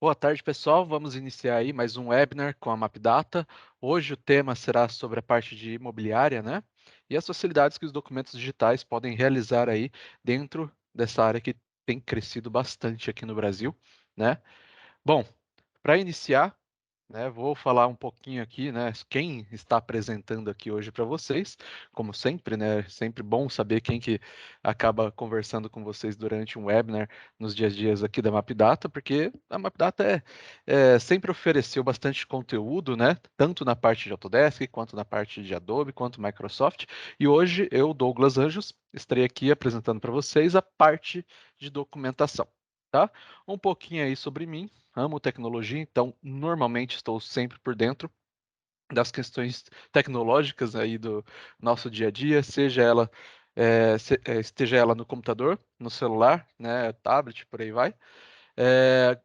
Boa tarde, pessoal. Vamos iniciar aí mais um webinar com a MapData. Hoje o tema será sobre a parte de imobiliária, né? E as facilidades que os documentos digitais podem realizar aí dentro dessa área que tem crescido bastante aqui no Brasil, né? Bom, para iniciar, né, vou falar um pouquinho aqui, né, quem está apresentando aqui hoje para vocês, como sempre, né, sempre bom saber quem que acaba conversando com vocês durante um webinar nos dias a dias aqui da MapData, porque a MapData sempre ofereceu bastante conteúdo, né, tanto na parte de Autodesk, quanto na parte de Adobe, quanto Microsoft, e hoje eu, Douglas Anjos, estarei aqui apresentando para vocês a parte de documentação, tá? Um pouquinho aí sobre mim. Amo tecnologia, então normalmente estou sempre por dentro das questões tecnológicas aí do nosso dia a dia, seja ela esteja ela no computador, no celular, né, tablet, por aí vai.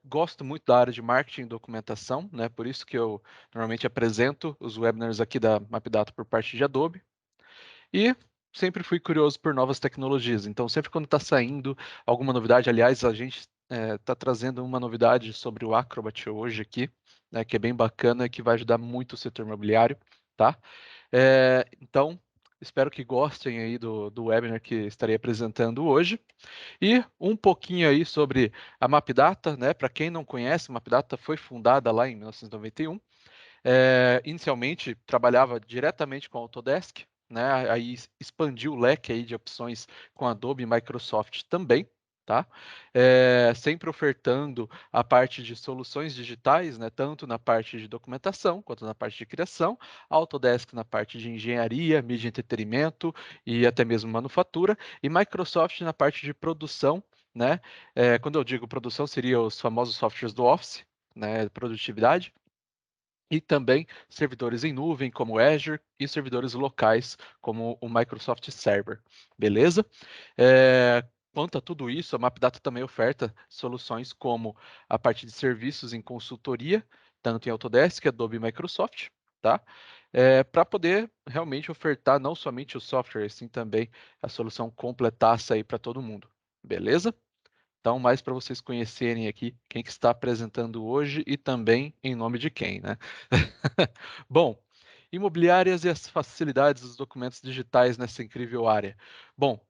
Gosto muito da área de marketing e documentação, né, por isso que eu normalmente apresento os webinars aqui da MapData por parte de Adobe. E sempre fui curioso por novas tecnologias, então sempre quando está saindo alguma novidade, aliás, a gente está trazendo uma novidade sobre o Acrobat hoje aqui, né, que é bem bacana e que vai ajudar muito o setor imobiliário, tá? Então, espero que gostem aí do webinar que estarei apresentando hoje. E um pouquinho aí sobre a MapData, né? Para quem não conhece, a MapData foi fundada lá em 1991. Inicialmente trabalhava diretamente com a Autodesk, né? Aí expandiu o leque aí de opções com Adobe e Microsoft também, tá? Sempre ofertando a parte de soluções digitais, né? Tanto na parte de documentação quanto na parte de criação, a Autodesk na parte de engenharia, mídia e entretenimento e até mesmo manufatura, e Microsoft na parte de produção, né? Quando eu digo produção, seria os famosos softwares do Office, né? Produtividade e também servidores em nuvem, como o Azure, e servidores locais, como o Microsoft Server. Beleza? Quanto a tudo isso, a MapData também oferta soluções como a parte de serviços em consultoria, tanto em Autodesk, Adobe e Microsoft, tá? Para poder realmente ofertar não somente o software, e sim também a solução completaça aí para todo mundo. Beleza? Então, mais para vocês conhecerem aqui quem que está apresentando hoje e também em nome de quem, né? Bom, imobiliárias e as facilidades dos documentos digitais nessa incrível área. Bom,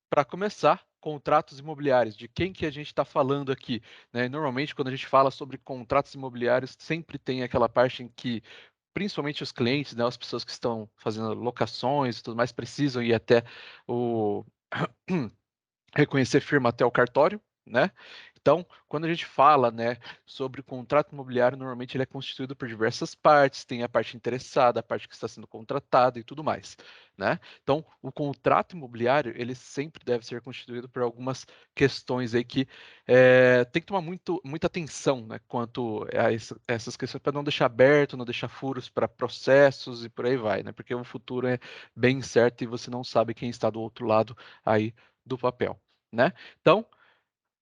para começar, contratos imobiliários. De quem que a gente está falando aqui, né? Normalmente, quando a gente fala sobre contratos imobiliários, sempre tem aquela parte em que, principalmente os clientes, né, as pessoas que estão fazendo locações e tudo mais, precisam ir até o reconhecer firma até o cartório, né? Então, quando a gente fala, né, sobre o contrato imobiliário, normalmente ele é constituído por diversas partes, tem a parte interessada, a parte que está sendo contratada e tudo mais, né? Então, o contrato imobiliário, ele sempre deve ser constituído por algumas questões aí que tem que tomar muita atenção, né, quanto a essas questões, para não deixar aberto, não deixar furos para processos e por aí vai, né? Porque o futuro é bem incerto e você não sabe quem está do outro lado aí do papel, né? Então,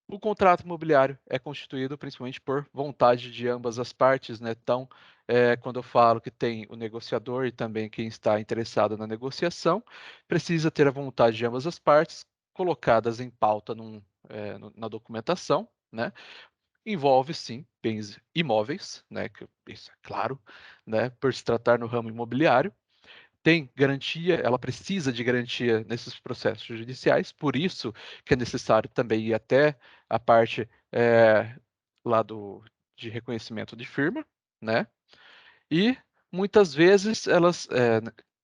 o contrato imobiliário é constituído principalmente por vontade de ambas as partes, né? Então, quando eu falo que tem o negociador e também quem está interessado na negociação, precisa ter a vontade de ambas as partes colocadas em pauta na documentação, né? Envolve sim bens imóveis, né? Isso é claro, né? Por se tratar no ramo imobiliário tem garantia, ela precisa de garantia nesses processos judiciais, por isso que é necessário também ir até a parte lá de reconhecimento de firma, né? E muitas vezes elas,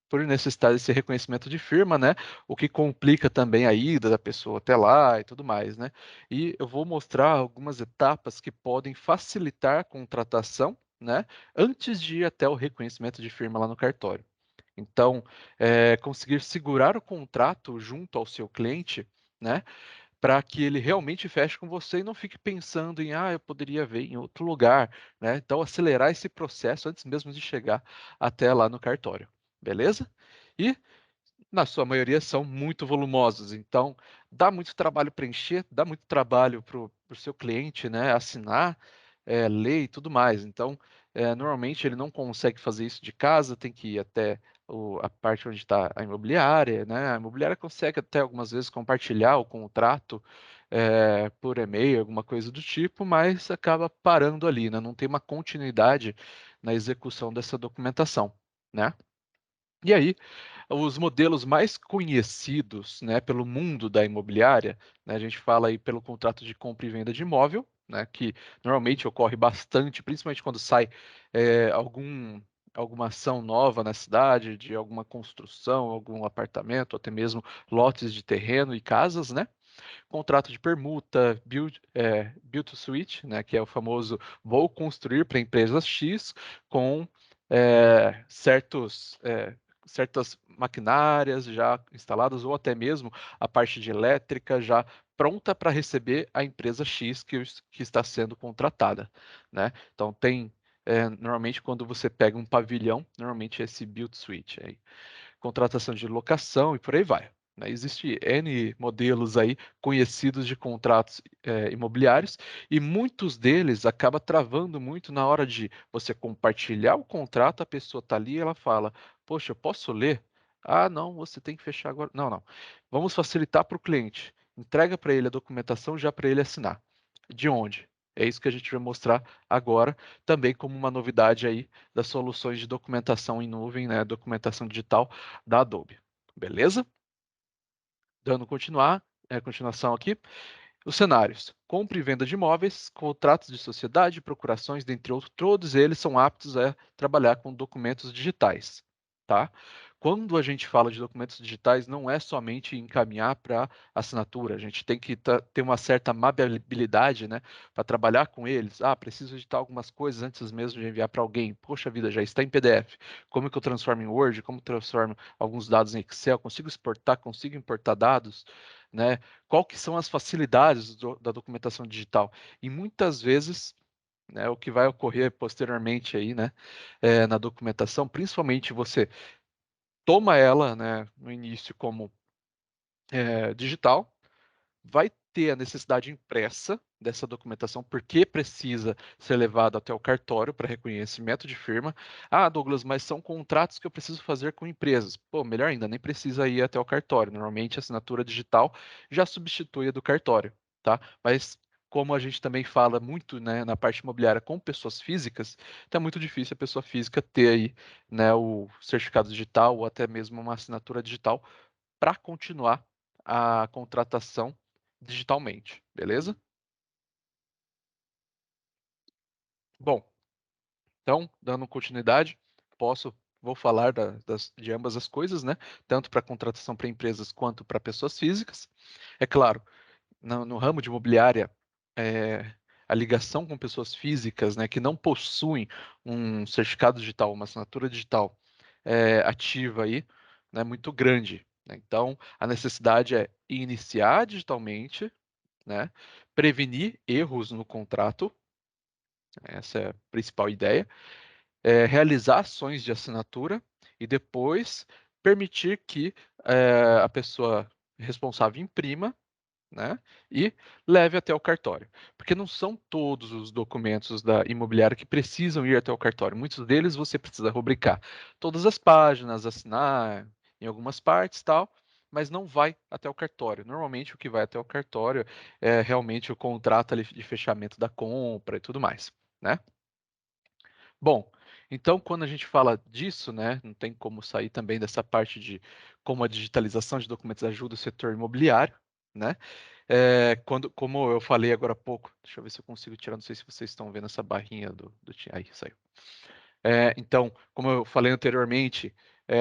por necessitar desse reconhecimento de firma, né? O que complica também a ida da pessoa até lá e tudo mais, né? E eu vou mostrar algumas etapas que podem facilitar a contratação, né? Antes de ir até o reconhecimento de firma lá no cartório. Então, conseguir segurar o contrato junto ao seu cliente, né, para que ele realmente feche com você e não fique pensando em, eu poderia ver em outro lugar, né? Então, acelerar esse processo antes mesmo de chegar até lá no cartório, beleza? E, na sua maioria, são muito volumosos, então dá muito trabalho preencher, dá muito trabalho para o seu cliente, né, assinar, ler e tudo mais. Então, normalmente ele não consegue fazer isso de casa, tem que ir até a parte onde está a imobiliária, né? A imobiliária consegue até algumas vezes compartilhar o contrato por e-mail, alguma coisa do tipo, mas acaba parando ali, né? Não tem uma continuidade na execução dessa documentação, né? E aí, os modelos mais conhecidos, né, pelo mundo da imobiliária, né, a gente fala aí pelo contrato de compra e venda de imóvel, né, que normalmente ocorre bastante, principalmente quando sai eh, algum, alguma ação nova na cidade, de alguma construção, algum apartamento, ou até mesmo lotes de terreno e casas, né? Contrato de permuta, build to suit, né, que é o famoso vou construir para a empresa X com certas maquinárias já instaladas ou até mesmo a parte de elétrica já pronta para receber a empresa X que está sendo contratada, né? Então tem normalmente quando você pega um pavilhão, normalmente é esse build suite aí, contratação de locação e por aí vai, né? Existe N modelos aí conhecidos de contratos imobiliários e muitos deles acaba travando muito na hora de você compartilhar o contrato, a pessoa está ali e ela fala, poxa, eu posso ler? Ah, não, você tem que fechar agora. Não, não. Vamos facilitar para o cliente. Entrega para ele a documentação já para ele assinar. De onde? É isso que a gente vai mostrar agora, também como uma novidade aí das soluções de documentação em nuvem, né, documentação digital da Adobe. Beleza? Dando continuação aqui. Os cenários: compra e venda de imóveis, contratos de sociedade, procurações, dentre outros, todos eles são aptos a trabalhar com documentos digitais, tá? Quando a gente fala de documentos digitais, não é somente encaminhar para assinatura, a gente tem que ter uma certa maleabilidade, né, para trabalhar com eles. Ah, preciso editar algumas coisas antes mesmo de enviar para alguém. Poxa vida, já está em PDF. Como que eu transformo em Word? Como transformo alguns dados em Excel? Consigo exportar? Consigo importar dados? Né? Qual que são as facilidades da documentação digital? E muitas vezes, né, o que vai ocorrer posteriormente aí, né, na documentação, principalmente você toma ela, né, no início como digital, vai ter a necessidade impressa dessa documentação, porque precisa ser levado até o cartório para reconhecimento de firma. Ah, Douglas, mas são contratos que eu preciso fazer com empresas. Pô, melhor ainda, nem precisa ir até o cartório. Normalmente a assinatura digital já substitui a do cartório, tá? Mas como a gente também fala muito, né, na parte imobiliária com pessoas físicas, então é muito difícil a pessoa física ter aí, né, o certificado digital ou até mesmo uma assinatura digital para continuar a contratação digitalmente, beleza? Bom, então, dando continuidade, vou falar de ambas as coisas, né? Tanto para contratação para empresas quanto para pessoas físicas. É claro, no ramo de imobiliária, é, a ligação com pessoas físicas, né, que não possuem um certificado digital, uma assinatura digital ativa aí, né, muito grande, né? Então, a necessidade é iniciar digitalmente, né? Prevenir erros no contrato, essa é a principal ideia, realizar ações de assinatura e depois permitir que a pessoa responsável imprima, né, e leve até o cartório. Porque não são todos os documentos da imobiliária que precisam ir até o cartório. Muitos deles você precisa rubricar todas as páginas, assinar em algumas partes, tal, mas não vai até o cartório. Normalmente o que vai até o cartório é realmente o contrato ali de fechamento da compra e tudo mais, né? Bom, então quando a gente fala disso, né, não tem como sair também dessa parte de como a digitalização de documentos ajuda o setor imobiliário, né? Como eu falei agora há pouco, deixa eu ver se eu consigo tirar, não sei se vocês estão vendo essa barrinha aí, saiu. Então, como eu falei anteriormente,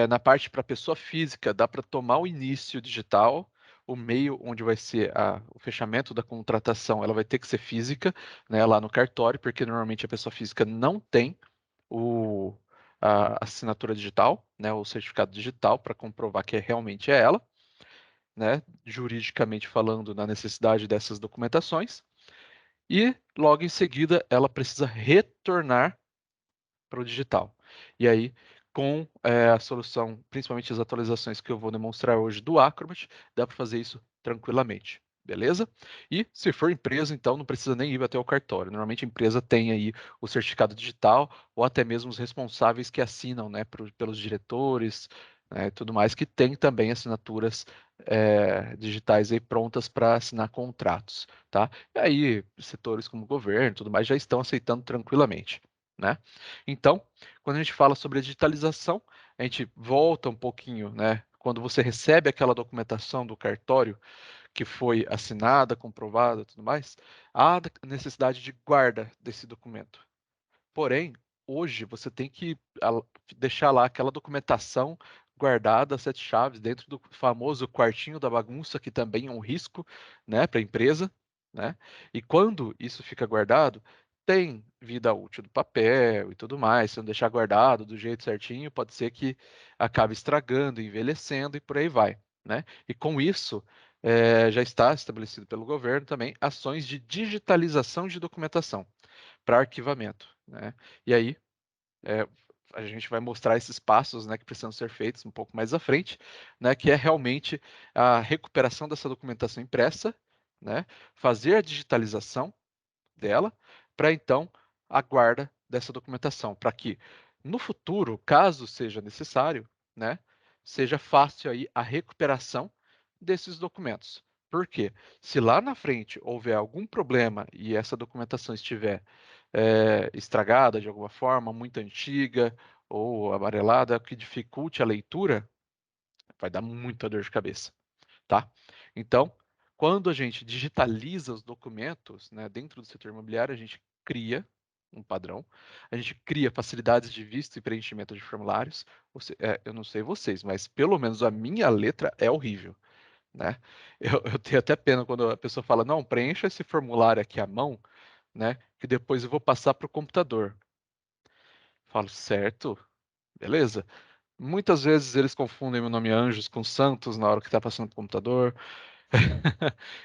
na parte para pessoa física, dá para tomar o início digital, o meio onde vai ser o fechamento da contratação, ela vai ter que ser física, né, lá no cartório, porque normalmente a pessoa física não tem o, a assinatura digital, né, o certificado digital para comprovar que realmente é ela, né, juridicamente falando, na necessidade dessas documentações. E logo em seguida ela precisa retornar para o digital. E aí, com a solução, principalmente as atualizações que eu vou demonstrar hoje do Acrobat, dá para fazer isso tranquilamente. Beleza? E se for empresa, então não precisa nem ir até o cartório. Normalmente a empresa tem aí o certificado digital ou até mesmo os responsáveis que assinam, né, pelos diretores, né, e tudo mais, que tem também assinaturas digitais aí prontas para assinar contratos, tá? E aí setores como o governo, e tudo mais já estão aceitando tranquilamente, né? Então, quando a gente fala sobre a digitalização, a gente volta um pouquinho, né? Quando você recebe aquela documentação do cartório que foi assinada, comprovada, tudo mais, há necessidade de guarda desse documento. Porém, hoje você tem que deixar lá aquela documentação guardada, sete chaves, dentro do famoso quartinho da bagunça, que também é um risco, né, para a empresa, né? E quando isso fica guardado, tem vida útil do papel e tudo mais. Se não deixar guardado do jeito certinho, pode ser que acabe estragando, envelhecendo e por aí vai, né? E com isso, já está estabelecido pelo governo também ações de digitalização de documentação para arquivamento, né? E aí é, a gente vai mostrar esses passos, né, que precisam ser feitos um pouco mais à frente, né, que é realmente a recuperação dessa documentação impressa, né, fazer a digitalização dela, para então a guarda dessa documentação, para que no futuro, caso seja necessário, né, seja fácil aí a recuperação desses documentos. Por quê? Se lá na frente houver algum problema e essa documentação estiver estragada de alguma forma, muito antiga ou amarelada, que dificulte a leitura, vai dar muita dor de cabeça, tá? Então, quando a gente digitaliza os documentos, né, dentro do setor imobiliário, a gente cria um padrão, a gente cria facilidades de visto e preenchimento de formulários. Eu não sei vocês, mas pelo menos a minha letra é horrível, né? Eu tenho até pena quando a pessoa fala, não, preencha esse formulário aqui à mão, né, que depois eu vou passar para o computador. Falo, certo, beleza. Muitas vezes eles confundem meu nome Anjos com Santos na hora que está passando no computador.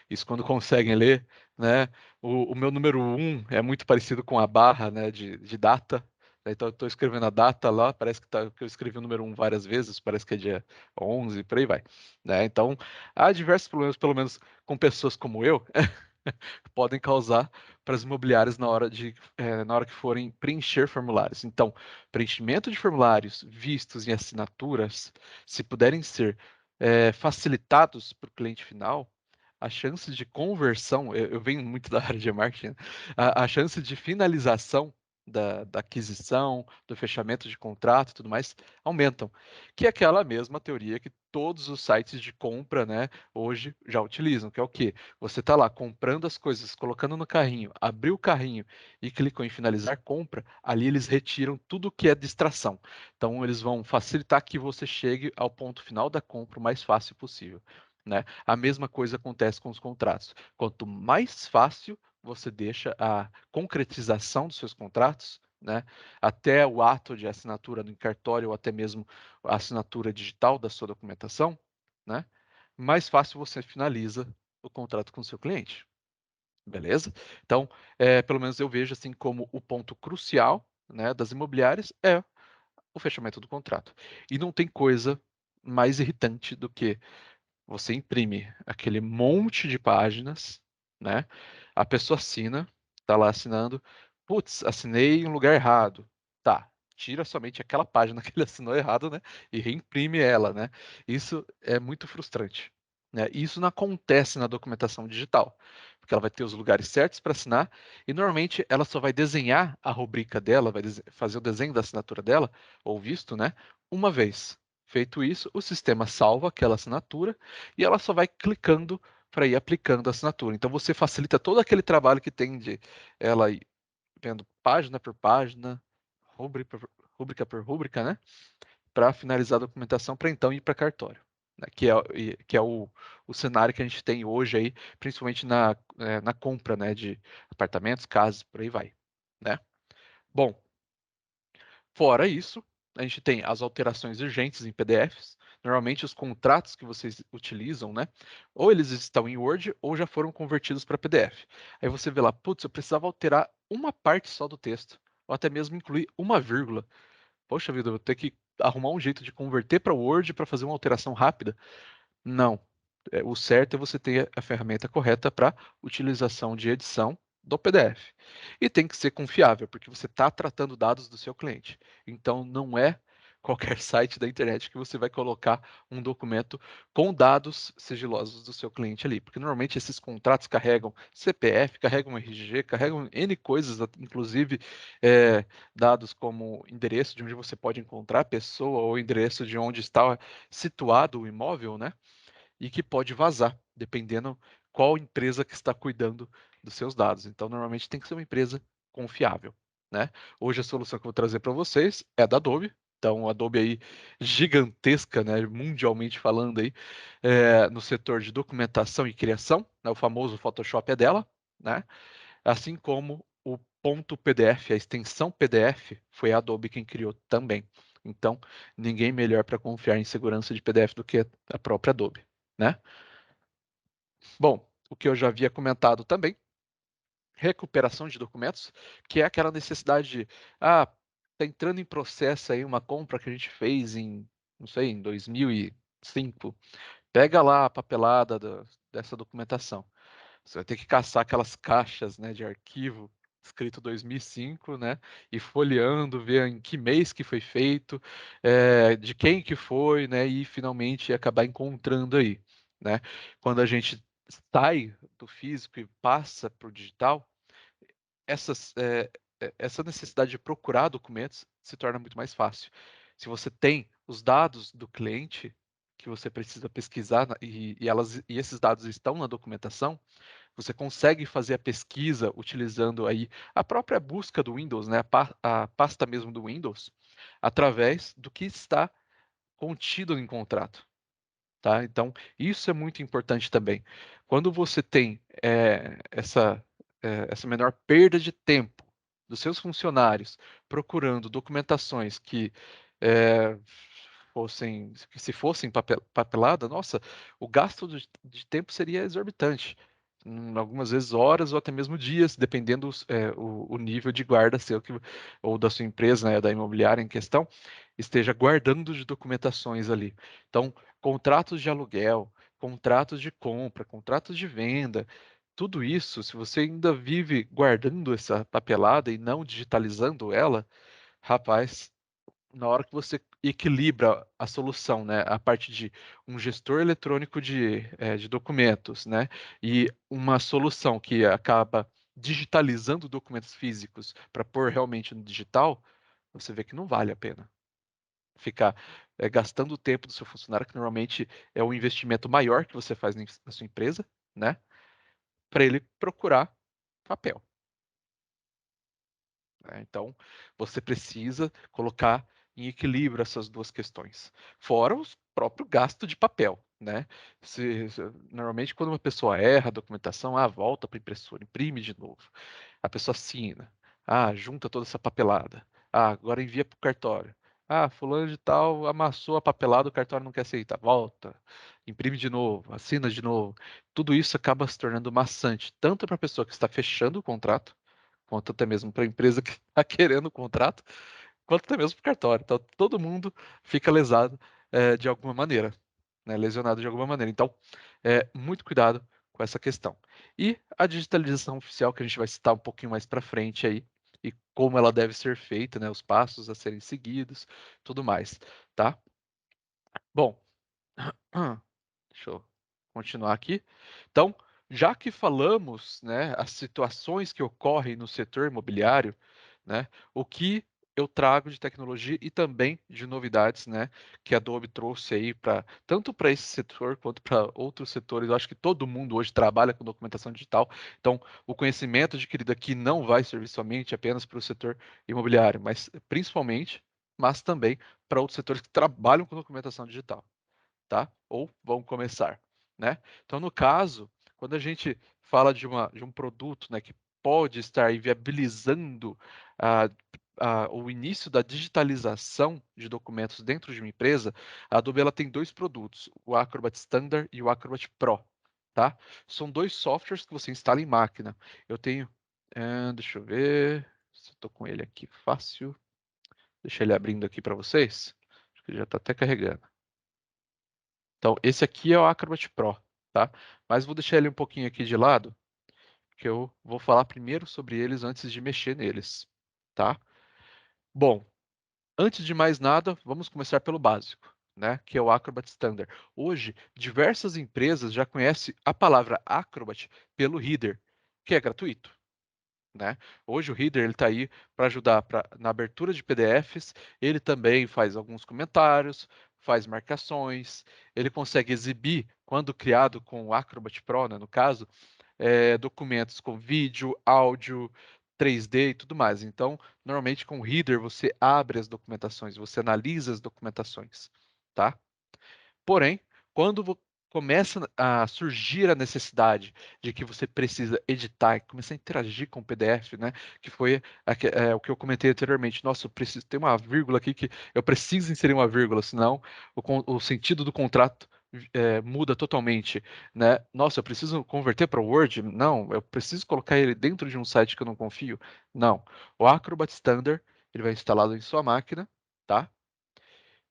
Isso quando conseguem ler, né? O meu número um é muito parecido com a barra, né, de data. Então eu estou escrevendo a data lá, parece que eu escrevi o número um várias vezes, parece que é dia 11, por aí vai, né? Então há diversos problemas, pelo menos com pessoas como eu, podem causar para as imobiliárias na hora que forem preencher formulários. Então, preenchimento de formulários, vistos e assinaturas, se puderem ser facilitados para o cliente final, a chance de conversão, eu venho muito da área de marketing, né? A chance de finalização da aquisição, do fechamento de contrato e tudo mais, aumentam. Que é aquela mesma teoria que todos os sites de compra, né, hoje já utilizam, que é o quê? Você está lá comprando as coisas, colocando no carrinho, abriu o carrinho e clicou em finalizar compra, ali eles retiram tudo que é distração. Então, eles vão facilitar que você chegue ao ponto final da compra o mais fácil possível, né? A mesma coisa acontece com os contratos. Quanto mais fácil você deixa a concretização dos seus contratos, né, até o ato de assinatura no cartório ou até mesmo a assinatura digital da sua documentação, né, mais fácil você finaliza o contrato com o seu cliente. Beleza? Então, pelo menos eu vejo assim como o ponto crucial, né, das imobiliárias é o fechamento do contrato. E não tem coisa mais irritante do que você imprime aquele monte de páginas, né? A pessoa assina, tá lá assinando. Putz, assinei em um lugar errado. Tá, tira somente aquela página que ele assinou errado, né? E reimprime ela, né? Isso é muito frustrante, né? E isso não acontece na documentação digital, porque ela vai ter os lugares certos para assinar e normalmente ela só vai desenhar a rubrica dela, vai fazer o desenho da assinatura dela, ou visto, né? Uma vez. Feito isso, o sistema salva aquela assinatura e ela só vai clicando para ir aplicando a assinatura. Então você facilita todo aquele trabalho que tem de ela ir vendo página por página, rúbrica por rúbrica, né? Para finalizar a documentação, para então ir para cartório. Né? Que é o cenário que a gente tem hoje aí, principalmente na compra, né, de apartamentos, casas, por aí vai. Né? Bom, fora isso, a gente tem as alterações urgentes em PDFs. Normalmente os contratos que vocês utilizam, né? Ou eles estão em Word ou já foram convertidos para PDF. Aí você vê lá, putz, eu precisava alterar uma parte só do texto, ou até mesmo incluir uma vírgula. Poxa vida, eu vou ter que arrumar um jeito de converter para Word para fazer uma alteração rápida? Não. O certo é você ter a ferramenta correta para utilização de edição do PDF. E tem que ser confiável, porque você está tratando dados do seu cliente. Então, não é qualquer site da internet que você vai colocar um documento com dados sigilosos do seu cliente ali, porque normalmente esses contratos carregam CPF, carregam RG, carregam N coisas, inclusive dados como endereço de onde você pode encontrar a pessoa ou endereço de onde está situado o imóvel, né? E que pode vazar, dependendo qual empresa que está cuidando dos seus dados. Então, normalmente tem que ser uma empresa confiável, né? Hoje a solução que eu vou trazer para vocês é a da Adobe. Então, a Adobe aí gigantesca, né, mundialmente falando aí, no setor de documentação e criação, né, o famoso Photoshop é dela, né? Assim como o ponto PDF, a extensão PDF, foi a Adobe quem criou também. Então, ninguém melhor para confiar em segurança de PDF do que a própria Adobe, né? Bom, o que eu já havia comentado também, recuperação de documentos, que é aquela necessidade de, tá entrando em processo aí uma compra que a gente fez em, não sei, em 2005. Pega lá a papelada dessa documentação. Você vai ter que caçar aquelas caixas, né, de arquivo escrito 2005, né, e folheando, ver em que mês que foi feito, de quem que foi, né, e finalmente acabar encontrando aí, né. Quando a gente sai do físico e passa para o digital, essa necessidade de procurar documentos se torna muito mais fácil. Se você tem os dados do cliente que você precisa pesquisar e esses dados estão na documentação, você consegue fazer a pesquisa utilizando aí a própria busca do Windows, né, a pasta mesmo do Windows, através do que está contido em contrato, tá? Então, isso é muito importante também. Quando você tem essa menor perda de tempo dos seus funcionários procurando documentações eh, que se fossem papelada, nossa, o gasto de tempo seria exorbitante. Algumas vezes horas ou até mesmo dias, dependendo o nível de guarda seu ou da sua empresa, né, da imobiliária em questão, esteja guardando de documentações ali. Então, contratos de aluguel, contratos de compra, contratos de venda, tudo isso, se você ainda vive guardando essa papelada e não digitalizando ela, rapaz, na hora que você equilibra a solução, né, a parte de um gestor eletrônico de documentos, né, e uma solução que acaba digitalizando documentos físicos para pôr realmente no digital, você vê que não vale a pena ficar gastando o tempo do seu funcionário, que normalmente é o investimento maior que você faz na sua empresa, né, para ele procurar papel. Né? Então, você precisa colocar em equilíbrio essas duas questões. Fora o próprio gasto de papel, né? Normalmente, quando uma pessoa erra a documentação, volta para a impressora, imprime de novo. A pessoa assina, junta toda essa papelada. Agora envia para o cartório. Fulano de tal amassou a papelada, o cartório não quer aceitar. Volta, imprime de novo, assina de novo. Tudo isso acaba se tornando maçante, tanto para a pessoa que está fechando o contrato, quanto até mesmo para a empresa que está querendo o contrato, quanto até mesmo para o cartório. Então, todo mundo fica lesado de alguma maneira, né? Lesionado de alguma maneira. Então, muito cuidado com essa questão. E a digitalização oficial, que a gente vai citar um pouquinho mais para frente aí, e como ela deve ser feita, né? Os passos a serem seguidos, tudo mais, tá? Bom, deixa eu continuar aqui. Então, já que falamos, né, as situações que ocorrem no setor imobiliário, né, o que eu trago de tecnologia e também de novidades, né, que a Adobe trouxe aí para tanto para esse setor quanto para outros setores. Eu acho que todo mundo hoje trabalha com documentação digital. Então, o conhecimento adquirido aqui não vai servir somente apenas para o setor imobiliário, mas principalmente, mas também para outros setores que trabalham com documentação digital, tá? Ou vão começar, né? Então, no caso, quando a gente fala de um produto, né, que pode estar inviabilizando a, o início da digitalização de documentos dentro de uma empresa, a Adobe ela tem dois produtos, o Acrobat Standard e o Acrobat Pro, tá? São dois softwares que você instala em máquina. Eu tenho, deixa eu ver, se eu tô com ele aqui fácil, deixa ele abrindo aqui para vocês. Acho que já está até carregando. Então, esse aqui é o Acrobat Pro. tá? Mas vou deixar ele um pouquinho aqui de lado, que eu vou falar primeiro sobre eles antes de mexer neles, tá? Bom, antes de mais nada, vamos começar pelo básico, né? Que é o Acrobat Standard. Hoje, diversas empresas já conhecem a palavra Acrobat pelo Reader, que é gratuito, né? Hoje o Reader ele está aí para ajudar na abertura de PDFs. Ele também faz alguns comentários, faz marcações. Ele consegue exibir, quando criado com o Acrobat Pro, né, no caso, documentos com vídeo, áudio, 3D e tudo mais. Então, normalmente com o Reader você abre as documentações, você analisa as documentações, tá? Porém, quando começa a surgir a necessidade de que você precisa editar e começar a interagir com o PDF, né? Que foi o que eu comentei anteriormente. Nossa, eu preciso ter uma vírgula aqui que eu preciso inserir uma vírgula, senão o sentido do contrato muda totalmente, né? Nossa, eu preciso converter para o Word? Não, eu preciso colocar ele dentro de um site que eu não confio? Não. O Acrobat Standard, ele vai instalado em sua máquina, tá?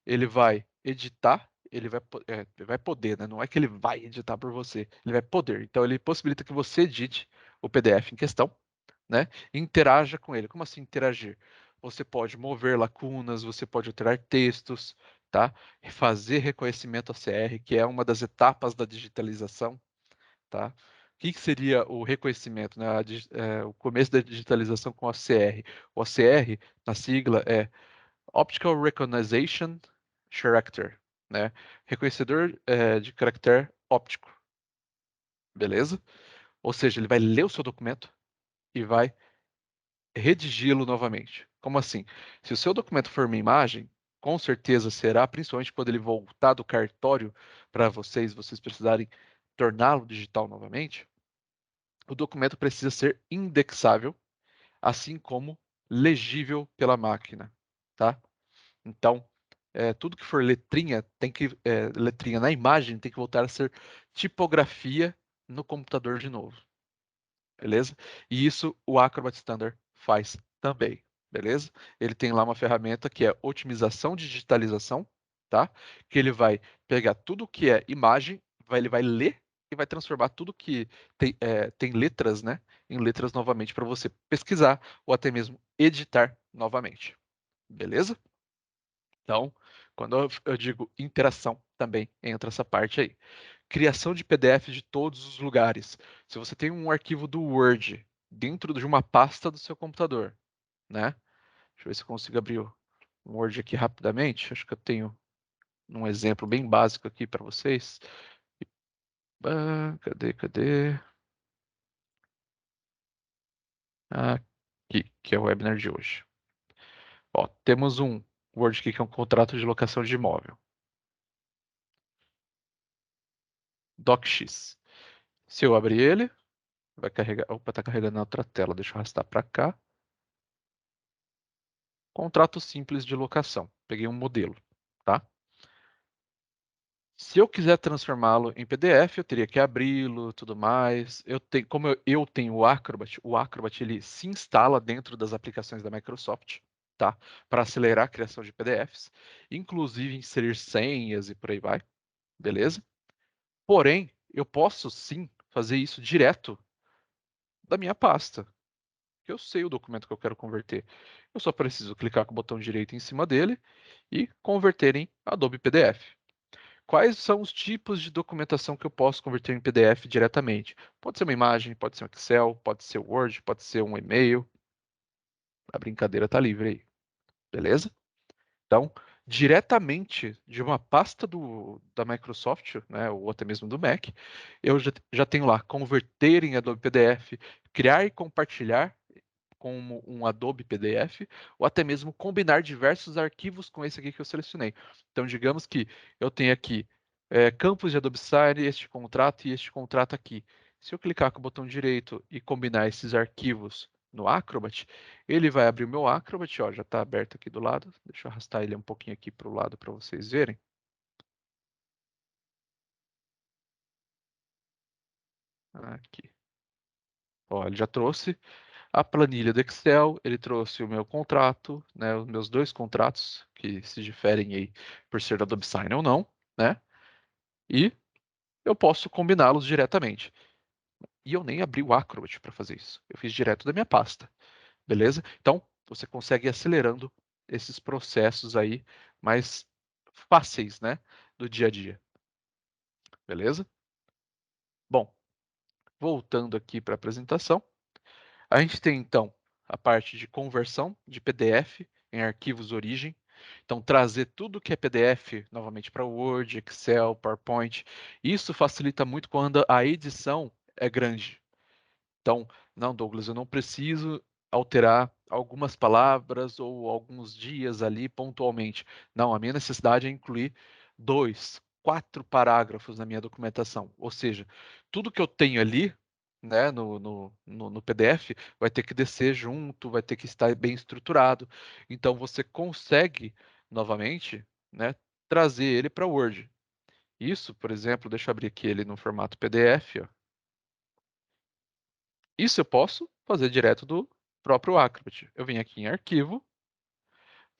Ele vai editar, ele vai poder, né? Não é que ele vai editar por você, ele vai poder. Então ele possibilita que você edite o PDF em questão, né? E interaja com ele. Como assim interagir? Você pode mover lacunas, você pode alterar textos, tá? Fazer reconhecimento ACR, que é uma das etapas da digitalização, tá? O que seria o reconhecimento, né? O começo da digitalização com ACR. O ACR, na sigla, é Optical Recognition Character, né? Reconhecedor de caractere óptico, beleza? Ou seja, ele vai ler o seu documento e vai redigi-lo novamente. Como assim? Se o seu documento for uma imagem, com certeza será, principalmente quando ele voltar do cartório para vocês precisarem torná-lo digital novamente, o documento precisa ser indexável, assim como legível pela máquina, tá? Então, tudo que for letrinha letrinha na imagem tem que voltar a ser tipografia no computador de novo, beleza? E isso o Acrobat Standard faz também, beleza? Ele tem lá uma ferramenta que é otimização de digitalização, tá? Que ele vai pegar tudo que é imagem, ele vai ler e vai transformar tudo que tem letras, né, em letras novamente para você pesquisar ou até mesmo editar novamente, beleza? Então, quando eu digo interação, também entra essa parte aí. Criação de PDF de todos os lugares. Se você tem um arquivo do Word dentro de uma pasta do seu computador, né? Deixa eu ver se eu consigo abrir um Word aqui rapidamente. Acho que eu tenho um exemplo bem básico aqui para vocês. Cadê? Aqui, que é o webinar de hoje. Ó, temos um Word aqui que é um contrato de locação de imóvel. DocX. Se eu abrir ele, vai carregar. Opa, tá carregando na outra tela. Deixa eu arrastar para cá. Contrato simples de locação. Peguei um modelo, tá? Se eu quiser transformá-lo em PDF, eu teria que abri-lo, tudo mais. Como eu tenho o Acrobat ele se instala dentro das aplicações da Microsoft, tá? Para acelerar a criação de PDFs, inclusive inserir senhas e por aí vai, beleza? Porém, eu posso sim fazer isso direto da minha pasta. Eu sei o documento que eu quero converter. Eu só preciso clicar com o botão direito em cima dele e converter em Adobe PDF. Quais são os tipos de documentação que eu posso converter em PDF diretamente? Pode ser uma imagem, pode ser um Excel, pode ser Word, pode ser um e-mail. A brincadeira está livre aí, beleza? Então, diretamente de uma pasta da Microsoft, né, ou até mesmo do Mac, eu já tenho lá converter em Adobe PDF, criar e compartilhar como um Adobe PDF, ou até mesmo combinar diversos arquivos com esse aqui que eu selecionei. Então, digamos que eu tenho aqui campos de Adobe Sign, este contrato e este contrato aqui. Se eu clicar com o botão direito e combinar esses arquivos no Acrobat, ele vai abrir o meu Acrobat, ó, já está aberto aqui do lado. Deixa eu arrastar ele um pouquinho aqui para o lado para vocês verem. Aqui. Ó, ele já trouxe a planilha do Excel, ele trouxe o meu contrato, né, os meus dois contratos, que se diferem aí por ser da Adobe Sign ou não, né? E eu posso combiná-los diretamente. E eu nem abri o Acrobat para fazer isso. Eu fiz direto da minha pasta, beleza? Então, você consegue ir acelerando esses processos aí mais fáceis, né, do dia a dia, beleza? Bom, voltando aqui para a apresentação, a gente tem então a parte de conversão de PDF em arquivos origem. Então, trazer tudo que é PDF novamente para Word, Excel, PowerPoint. Isso facilita muito quando a edição é grande. Então, não, Douglas, eu não preciso alterar algumas palavras ou alguns dias ali pontualmente. Não, a minha necessidade é incluir 2, 4 parágrafos na minha documentação. Ou seja, tudo que eu tenho ali, né, no PDF, vai ter que descer junto, vai ter que estar bem estruturado. Então, você consegue, novamente, né, trazer ele para Word. Isso, por exemplo, deixa eu abrir aqui ele no formato PDF, ó. Isso eu posso fazer direto do próprio Acrobat. Eu venho aqui em Arquivo,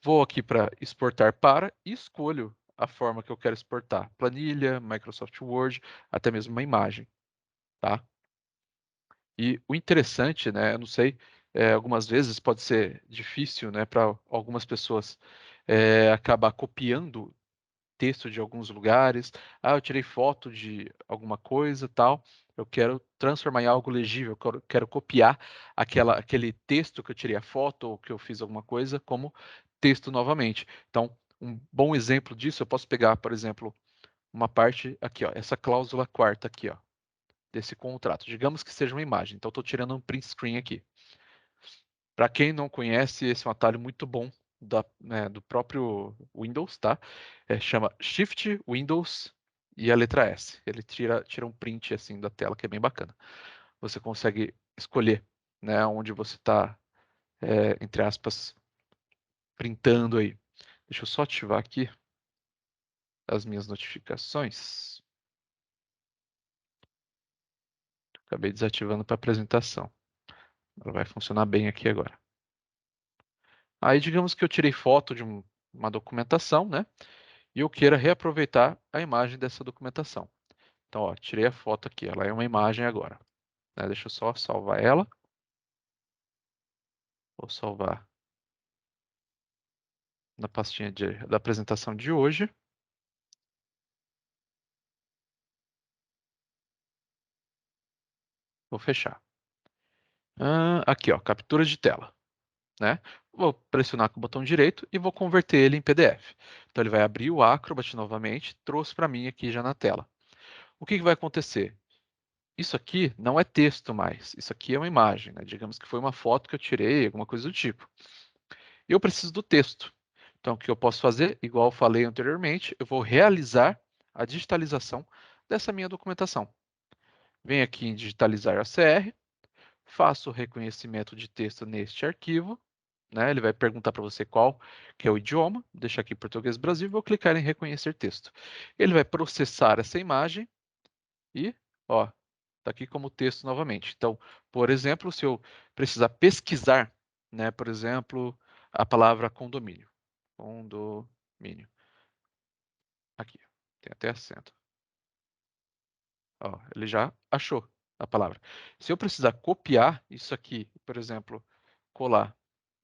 vou aqui para Exportar para e escolho a forma que eu quero exportar. Planilha, Microsoft Word, até mesmo uma imagem, tá? E o interessante, né, eu não sei, algumas vezes pode ser difícil, né, para algumas pessoas acabar copiando texto de alguns lugares. Ah, eu tirei foto de alguma coisa, tal. Eu quero transformar em algo legível, eu quero copiar aquele texto que eu tirei a foto ou que eu fiz alguma coisa como texto novamente. Então, um bom exemplo disso, eu posso pegar, por exemplo, uma parte aqui, ó, essa cláusula quarta aqui, ó, desse contrato. Digamos que seja uma imagem. Então, estou tirando um print screen aqui. Para quem não conhece, esse é um atalho muito bom né, do próprio Windows, tá? Chama Shift Windows e a letra S. Ele tira um print assim da tela, que é bem bacana. Você consegue escolher, né, onde você está, entre aspas, printando aí. Deixa eu só ativar aqui as minhas notificações. Acabei desativando para apresentação. Ela vai funcionar bem aqui agora. Aí, digamos que eu tirei foto de uma documentação, né? E eu queira reaproveitar a imagem dessa documentação. Então, ó, tirei a foto aqui, ela é uma imagem agora, né? Deixa eu só salvar ela. Vou salvar na pastinha da apresentação de hoje. Vou fechar. Aqui, ó, captura de tela, né? Vou pressionar com o botão direito e vou converter ele em PDF. Então, ele vai abrir o Acrobat novamente, trouxe para mim aqui já na tela. O que vai acontecer? Isso aqui não é texto mais, isso aqui é uma imagem, né? Digamos que foi uma foto que eu tirei, alguma coisa do tipo. Eu preciso do texto. Então, o que eu posso fazer? Igual eu falei anteriormente, eu vou realizar a digitalização dessa minha documentação. Venho aqui em digitalizar ACR, faço o reconhecimento de texto neste arquivo, né? Ele vai perguntar para você qual que é o idioma, deixar aqui português Brasil, vou clicar em reconhecer texto. Ele vai processar essa imagem e, ó, está aqui como texto novamente. Então, por exemplo, se eu precisar pesquisar, né, por exemplo, a palavra condomínio. Condomínio. Aqui, tem até acento. Ó, ele já achou a palavra. Se eu precisar copiar isso aqui, por exemplo, colar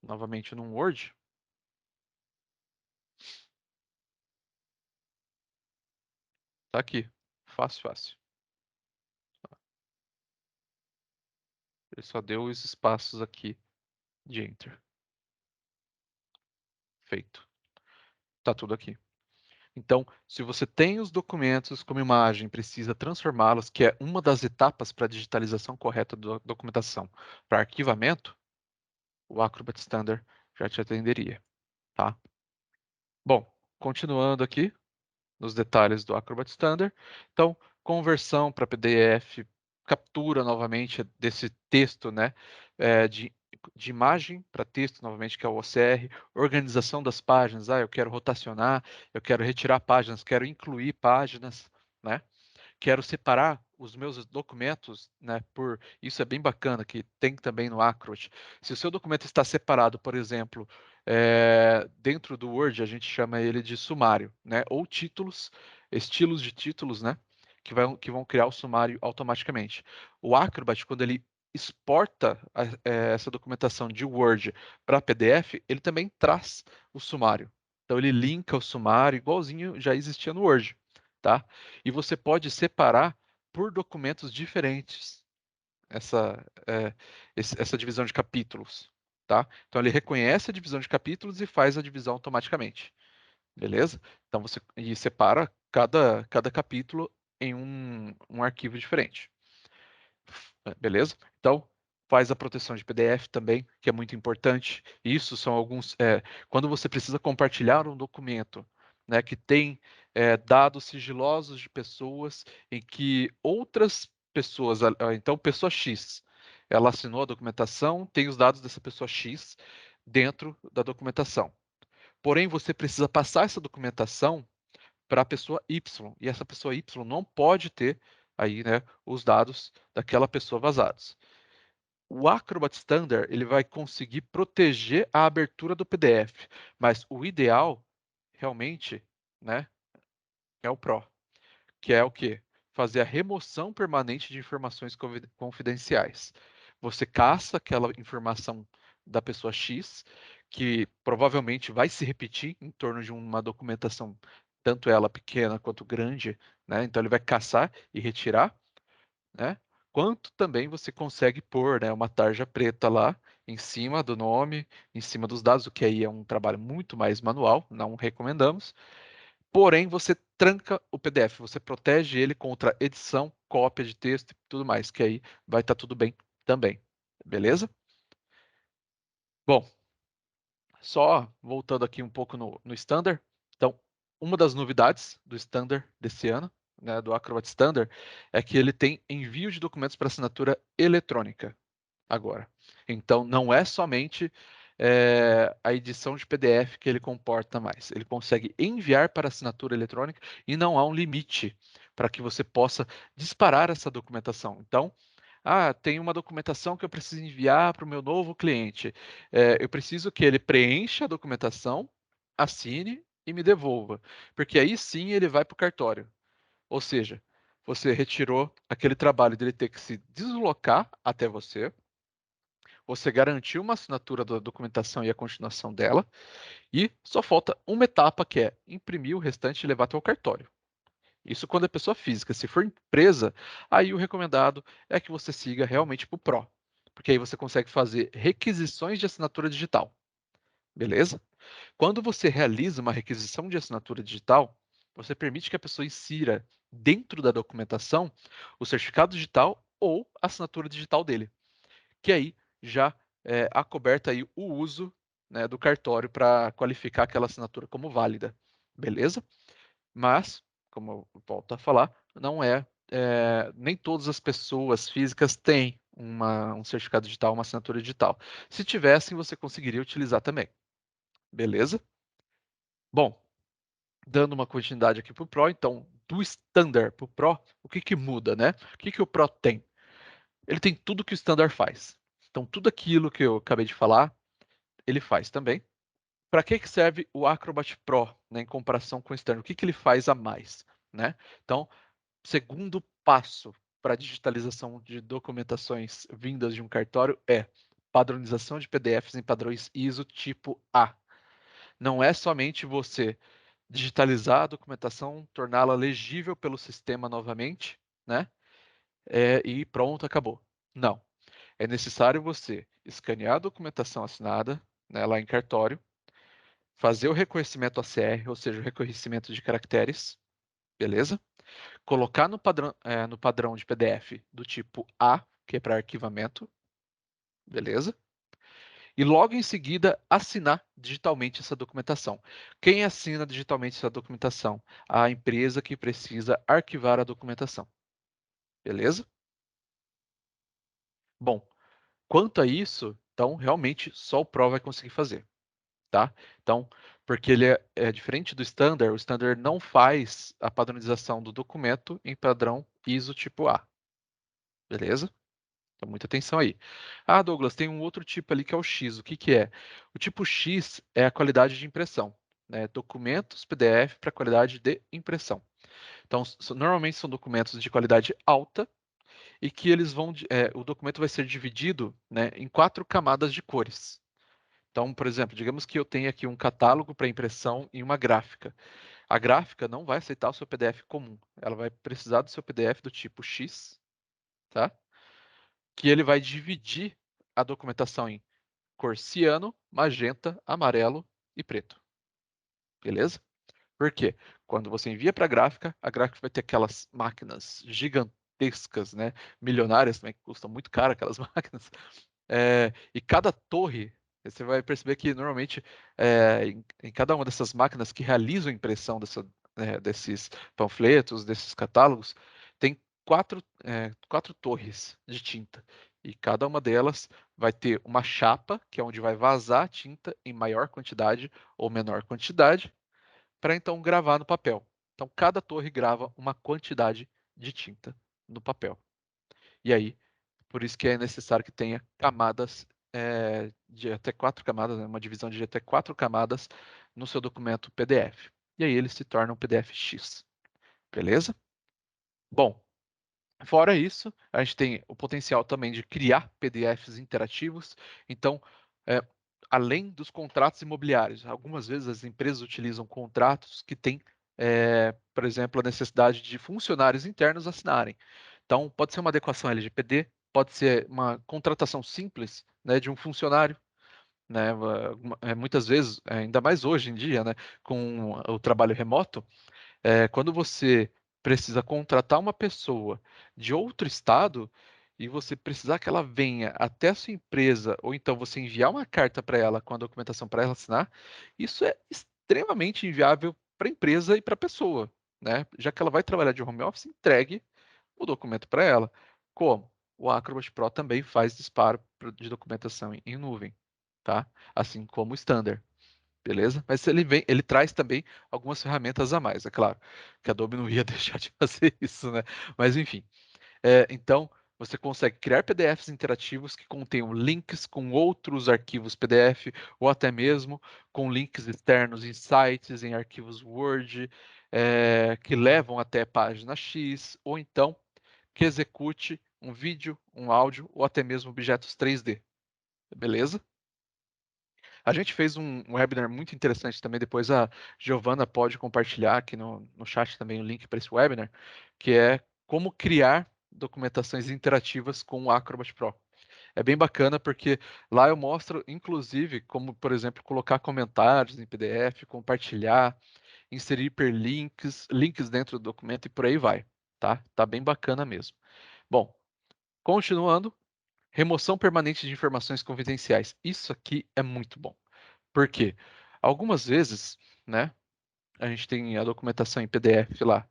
novamente num Word, tá aqui. Fácil, fácil. Ele só deu os espaços aqui de Enter. Feito. Tá tudo aqui. Então, se você tem os documentos como imagem, precisa transformá-los, que é uma das etapas para a digitalização correta da documentação, para arquivamento, o Acrobat Standard já te atenderia, tá? Bom, continuando aqui nos detalhes do Acrobat Standard. Então, conversão para PDF, captura novamente desse texto, né, de imagem para texto, novamente, que é o OCR, organização das páginas. Ah, eu quero rotacionar, eu quero retirar páginas, quero incluir páginas, né? Quero separar os meus documentos, né, por isso é bem bacana que tem também no Acrobat. Se o seu documento está separado, por exemplo, dentro do Word, a gente chama ele de sumário, né, ou títulos, estilos de títulos, né, que vão criar o sumário automaticamente. O Acrobat, quando ele exporta essa documentação de Word para PDF, ele também traz o sumário. Então ele linka o sumário igualzinho já existia no Word, tá? E você pode separar por documentos diferentes essa divisão de capítulos, tá? Então ele reconhece a divisão de capítulos e faz a divisão automaticamente, beleza? Então você separa cada capítulo em um arquivo diferente. Beleza? Então, faz a proteção de PDF também, que é muito importante. Isso são alguns. Quando você precisa compartilhar um documento, né, que tem dados sigilosos de pessoas em que outras pessoas, então, pessoa X, ela assinou a documentação, tem os dados dessa pessoa X dentro da documentação. Porém, você precisa passar essa documentação para a pessoa Y, e essa pessoa Y não pode ter aí, né, os dados daquela pessoa vazados. O Acrobat Standard ele vai conseguir proteger a abertura do PDF, mas o ideal realmente, né, é o Pro, que é o quê? Fazer a remoção permanente de informações confidenciais. Você caça aquela informação da pessoa X, que provavelmente vai se repetir em torno de uma documentação, tanto ela pequena quanto grande, né? Então ele vai caçar e retirar, né? Quanto também você consegue pôr, né, uma tarja preta lá em cima do nome, em cima dos dados, o que aí é um trabalho muito mais manual, não recomendamos. Porém, você tranca o PDF, você protege ele contra edição, cópia de texto e tudo mais, que aí vai estar tudo bem também. Beleza? Bom, só voltando aqui um pouco no Standard. Então, uma das novidades do Standard desse ano, né, do Acrobat Standard, é que ele tem envio de documentos para assinatura eletrônica agora. Então, não é somente a edição de PDF que ele comporta mais. Ele consegue enviar para assinatura eletrônica e não há um limite para que você possa disparar essa documentação. Então, tem uma documentação que eu preciso enviar para o meu novo cliente. Eu preciso que ele preencha a documentação, assine e me devolva, porque aí sim ele vai para o cartório. Ou seja, você retirou aquele trabalho dele ter que se deslocar até você, você garantiu uma assinatura da documentação e a continuação dela, e só falta uma etapa que é imprimir o restante e levar até o cartório. Isso quando é pessoa física. Se for empresa, aí o recomendado é que você siga realmente para o Pro, porque aí você consegue fazer requisições de assinatura digital, beleza? Quando você realiza uma requisição de assinatura digital, você permite que a pessoa insira dentro da documentação o certificado digital ou a assinatura digital dele, que aí já acoberta aí o uso, né, do cartório para qualificar aquela assinatura como válida, beleza? Mas, como eu volto a falar, não nem todas as pessoas físicas têm um certificado digital, uma assinatura digital. Se tivessem, você conseguiria utilizar também, beleza? Bom, dando uma continuidade aqui para o Pro, então, do Standard para o Pro, o que que muda, né? O que que o Pro tem? Ele tem tudo que o Standard faz. Então, tudo aquilo que eu acabei de falar, ele faz também. Para que que serve o Acrobat Pro, né, em comparação com o Standard? O que que ele faz a mais, né? Então, segundo passo para a digitalização de documentações vindas de um cartório é padronização de PDFs em padrões ISO tipo A. Não é somente você digitalizar a documentação, torná-la legível pelo sistema novamente, né? E pronto, acabou. Não. É necessário você escanear a documentação assinada, né, lá em cartório, fazer o reconhecimento ACR, ou seja, o reconhecimento de caracteres, beleza? Colocar no padrão de PDF do tipo A, que é para arquivamento, beleza? E logo em seguida assinar digitalmente essa documentação. Quem assina digitalmente essa documentação? A empresa que precisa arquivar a documentação, beleza? Bom, quanto a isso, então realmente só o Pro vai conseguir fazer, tá? Então, porque ele é diferente do Standard, o Standard não faz a padronização do documento em padrão ISO tipo A, beleza? Então, muita atenção aí. Douglas, tem um outro tipo ali que é o X. O que que é? O tipo X é a qualidade de impressão, né? Documentos PDF para qualidade de impressão. Então, normalmente são documentos de qualidade alta e que eles vão, o documento vai ser dividido, né, em 4 camadas de cores. Então, por exemplo, digamos que eu tenha aqui um catálogo para impressão em uma gráfica. A gráfica não vai aceitar o seu PDF comum. Ela vai precisar do seu PDF do tipo X, tá? Que ele vai dividir a documentação em cor ciano, magenta, amarelo e preto. Beleza? Por quê? Quando você envia para a gráfica vai ter aquelas máquinas gigantescas, né? Milionárias também, que custam muito caro aquelas máquinas. E cada torre, você vai perceber que normalmente em cada uma dessas máquinas que realizam a impressão desses panfletos, desses catálogos, tem quatro torres de tinta. E cada uma delas vai ter uma chapa, que é onde vai vazar a tinta em maior quantidade ou menor quantidade, para então gravar no papel. Então, cada torre grava uma quantidade de tinta no papel. E aí, por isso que é necessário que tenha camadas de até 4 camadas, né, uma divisão de até 4 camadas no seu documento PDF. E aí ele se torna um PDF X. Beleza? Bom, fora isso, a gente tem o potencial também de criar PDFs interativos. Então, é, além dos contratos imobiliários, algumas vezes as empresas utilizam contratos que têm, por exemplo, a necessidade de funcionários internos assinarem. Então, pode ser uma adequação LGPD, pode ser uma contratação simples, né, de um funcionário, né, muitas vezes, ainda mais hoje em dia, né, com o trabalho remoto, quando você precisa contratar uma pessoa de outro estado e você precisar que ela venha até a sua empresa, ou então você enviar uma carta para ela com a documentação para ela assinar, isso é extremamente inviável para a empresa e para a pessoa, né? Já que ela vai trabalhar de home office, entregue o documento para ela. Como? O Acrobat Pro também faz disparo de documentação em nuvem, tá? Assim como o Standard. Beleza? Mas ele traz também algumas ferramentas a mais, é claro, que a Adobe não ia deixar de fazer isso, né? Mas enfim, então você consegue criar PDFs interativos que contenham links com outros arquivos PDF ou até mesmo com links externos em sites, em arquivos Word, que levam até página X, ou então que execute um vídeo, um áudio ou até mesmo objetos 3D. Beleza? A gente fez um webinar muito interessante também, depois a Giovana pode compartilhar aqui no chat também o link para esse webinar, que é como criar documentações interativas com o Acrobat Pro. É bem bacana porque lá eu mostro, inclusive, como, por exemplo, colocar comentários em PDF, compartilhar, inserir hiperlinks, links dentro do documento e por aí vai, tá? Tá bem bacana mesmo. Bom, continuando, remoção permanente de informações confidenciais. Isso aqui é muito bom. Por quê? Algumas vezes, né, a gente tem a documentação em PDF lá,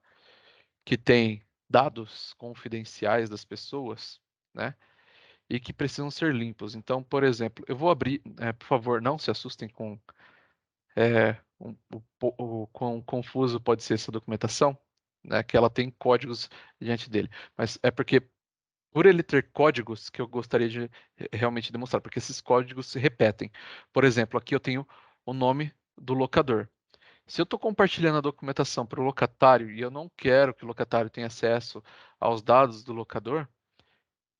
que tem dados confidenciais das pessoas, né, e que precisam ser limpos. Então, por exemplo, eu vou abrir, por favor, não se assustem com o quão confuso pode ser essa documentação, né, que ela tem códigos diante dele. Mas é porque, por ele ter códigos, que eu gostaria de realmente demonstrar, porque esses códigos se repetem. Por exemplo, aqui eu tenho o nome do locador. Se eu estou compartilhando a documentação para o locatário e eu não quero que o locatário tenha acesso aos dados do locador,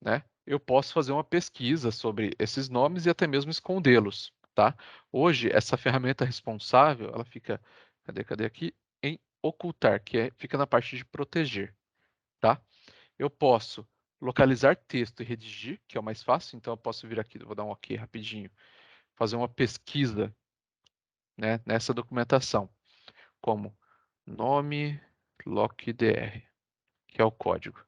né, eu posso fazer uma pesquisa sobre esses nomes e até mesmo escondê-los, tá? Hoje, essa ferramenta responsável, ela fica, cadê aqui? Em ocultar, fica na parte de proteger, tá? Eu posso localizar texto e redigir, que é o mais fácil, então eu posso vir aqui, vou dar um OK rapidinho, fazer uma pesquisa, né, nessa documentação, como nome LocDR, que é o código.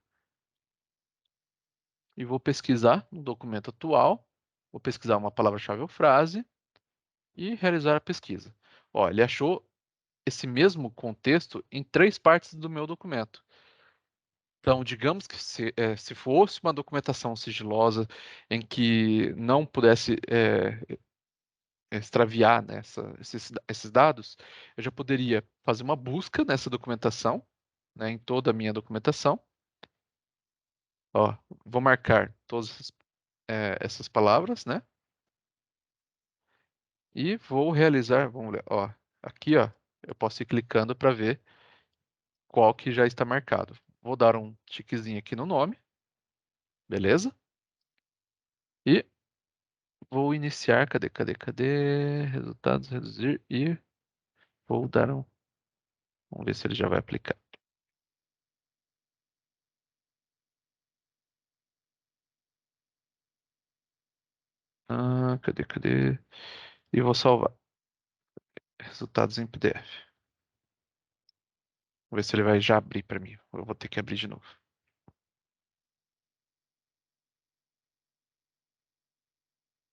E vou pesquisar no documento atual, vou pesquisar uma palavra-chave ou frase e realizar a pesquisa. Ó, ele achou esse mesmo contexto em 3 partes do meu documento. Então, digamos que se fosse uma documentação sigilosa em que não pudesse extraviar, né, esses dados, eu já poderia fazer uma busca nessa documentação, né, em toda a minha documentação. Ó, vou marcar todas essas palavras, né? E vou realizar, vamos ver, ó, aqui, ó, eu posso ir clicando para ver qual que já está marcado. Vou dar um tiquezinho aqui no nome, beleza? E vou iniciar, cadê? Resultados, reduzir e vou dar um, vamos ver se ele já vai aplicar. Cadê? E vou salvar. Resultados em PDF. Vou ver se ele vai já abrir para mim. Eu vou ter que abrir de novo.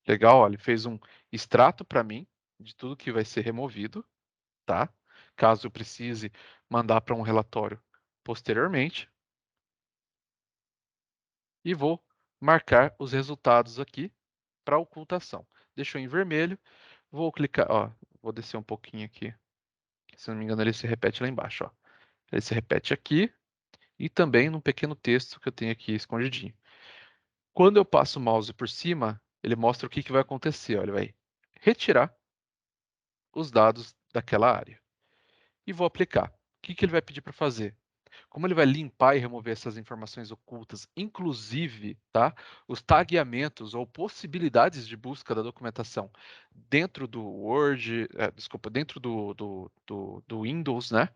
Legal, olha, ele fez um extrato para mim de tudo que vai ser removido, tá? Caso eu precise mandar para um relatório posteriormente. E vou marcar os resultados aqui para ocultação. Deixou em vermelho. Vou clicar, ó, vou descer um pouquinho aqui. Se não me engano, ele se repete lá embaixo, ó. Ele se repete aqui e também num pequeno texto que eu tenho aqui escondidinho. Quando eu passo o mouse por cima, ele mostra o que que vai acontecer. Ó, ele vai retirar os dados daquela área. E vou aplicar. O que que ele vai pedir para fazer? Como ele vai limpar e remover essas informações ocultas, inclusive, tá, os tagueamentos ou possibilidades de busca da documentação dentro do Word, desculpa, dentro do Windows, né?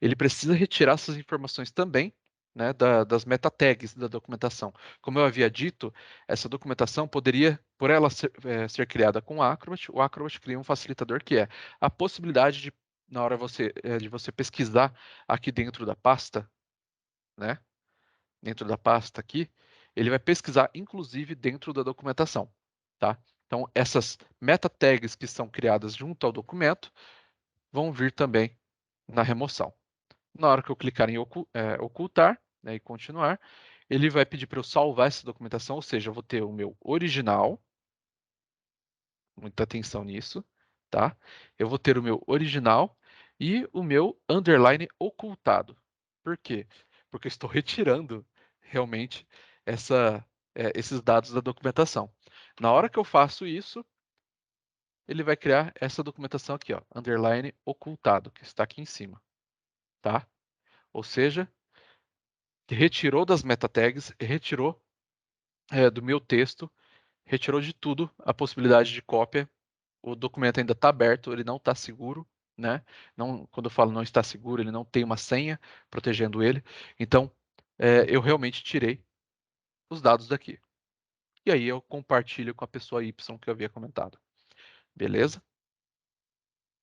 Ele precisa retirar essas informações também, né, das meta tags da documentação. Como eu havia dito, essa documentação poderia, por ela ser criada com o Acrobat cria um facilitador que é a possibilidade de, na hora de você pesquisar aqui dentro da pasta, né, dentro da pasta aqui, ele vai pesquisar inclusive dentro da documentação, tá? Então, essas meta tags que são criadas junto ao documento vão vir também na remoção. Na hora que eu clicar em ocultar, né, e continuar, ele vai pedir para eu salvar essa documentação, ou seja, eu vou ter o meu original, muita atenção nisso, tá? Eu vou ter o meu original e o meu underline ocultado. Por quê? Porque eu estou retirando realmente esses dados da documentação. Na hora que eu faço isso, ele vai criar essa documentação aqui, ó, underline ocultado, que está aqui em cima, tá? Ou seja, retirou das meta tags, retirou do meu texto, retirou de tudo a possibilidade de cópia. O documento ainda está aberto, ele não está seguro, né? Não, quando eu falo não está seguro, ele não tem uma senha protegendo ele. Então, eu realmente tirei os dados daqui. E aí eu compartilho com a pessoa Y que eu havia comentado. Beleza?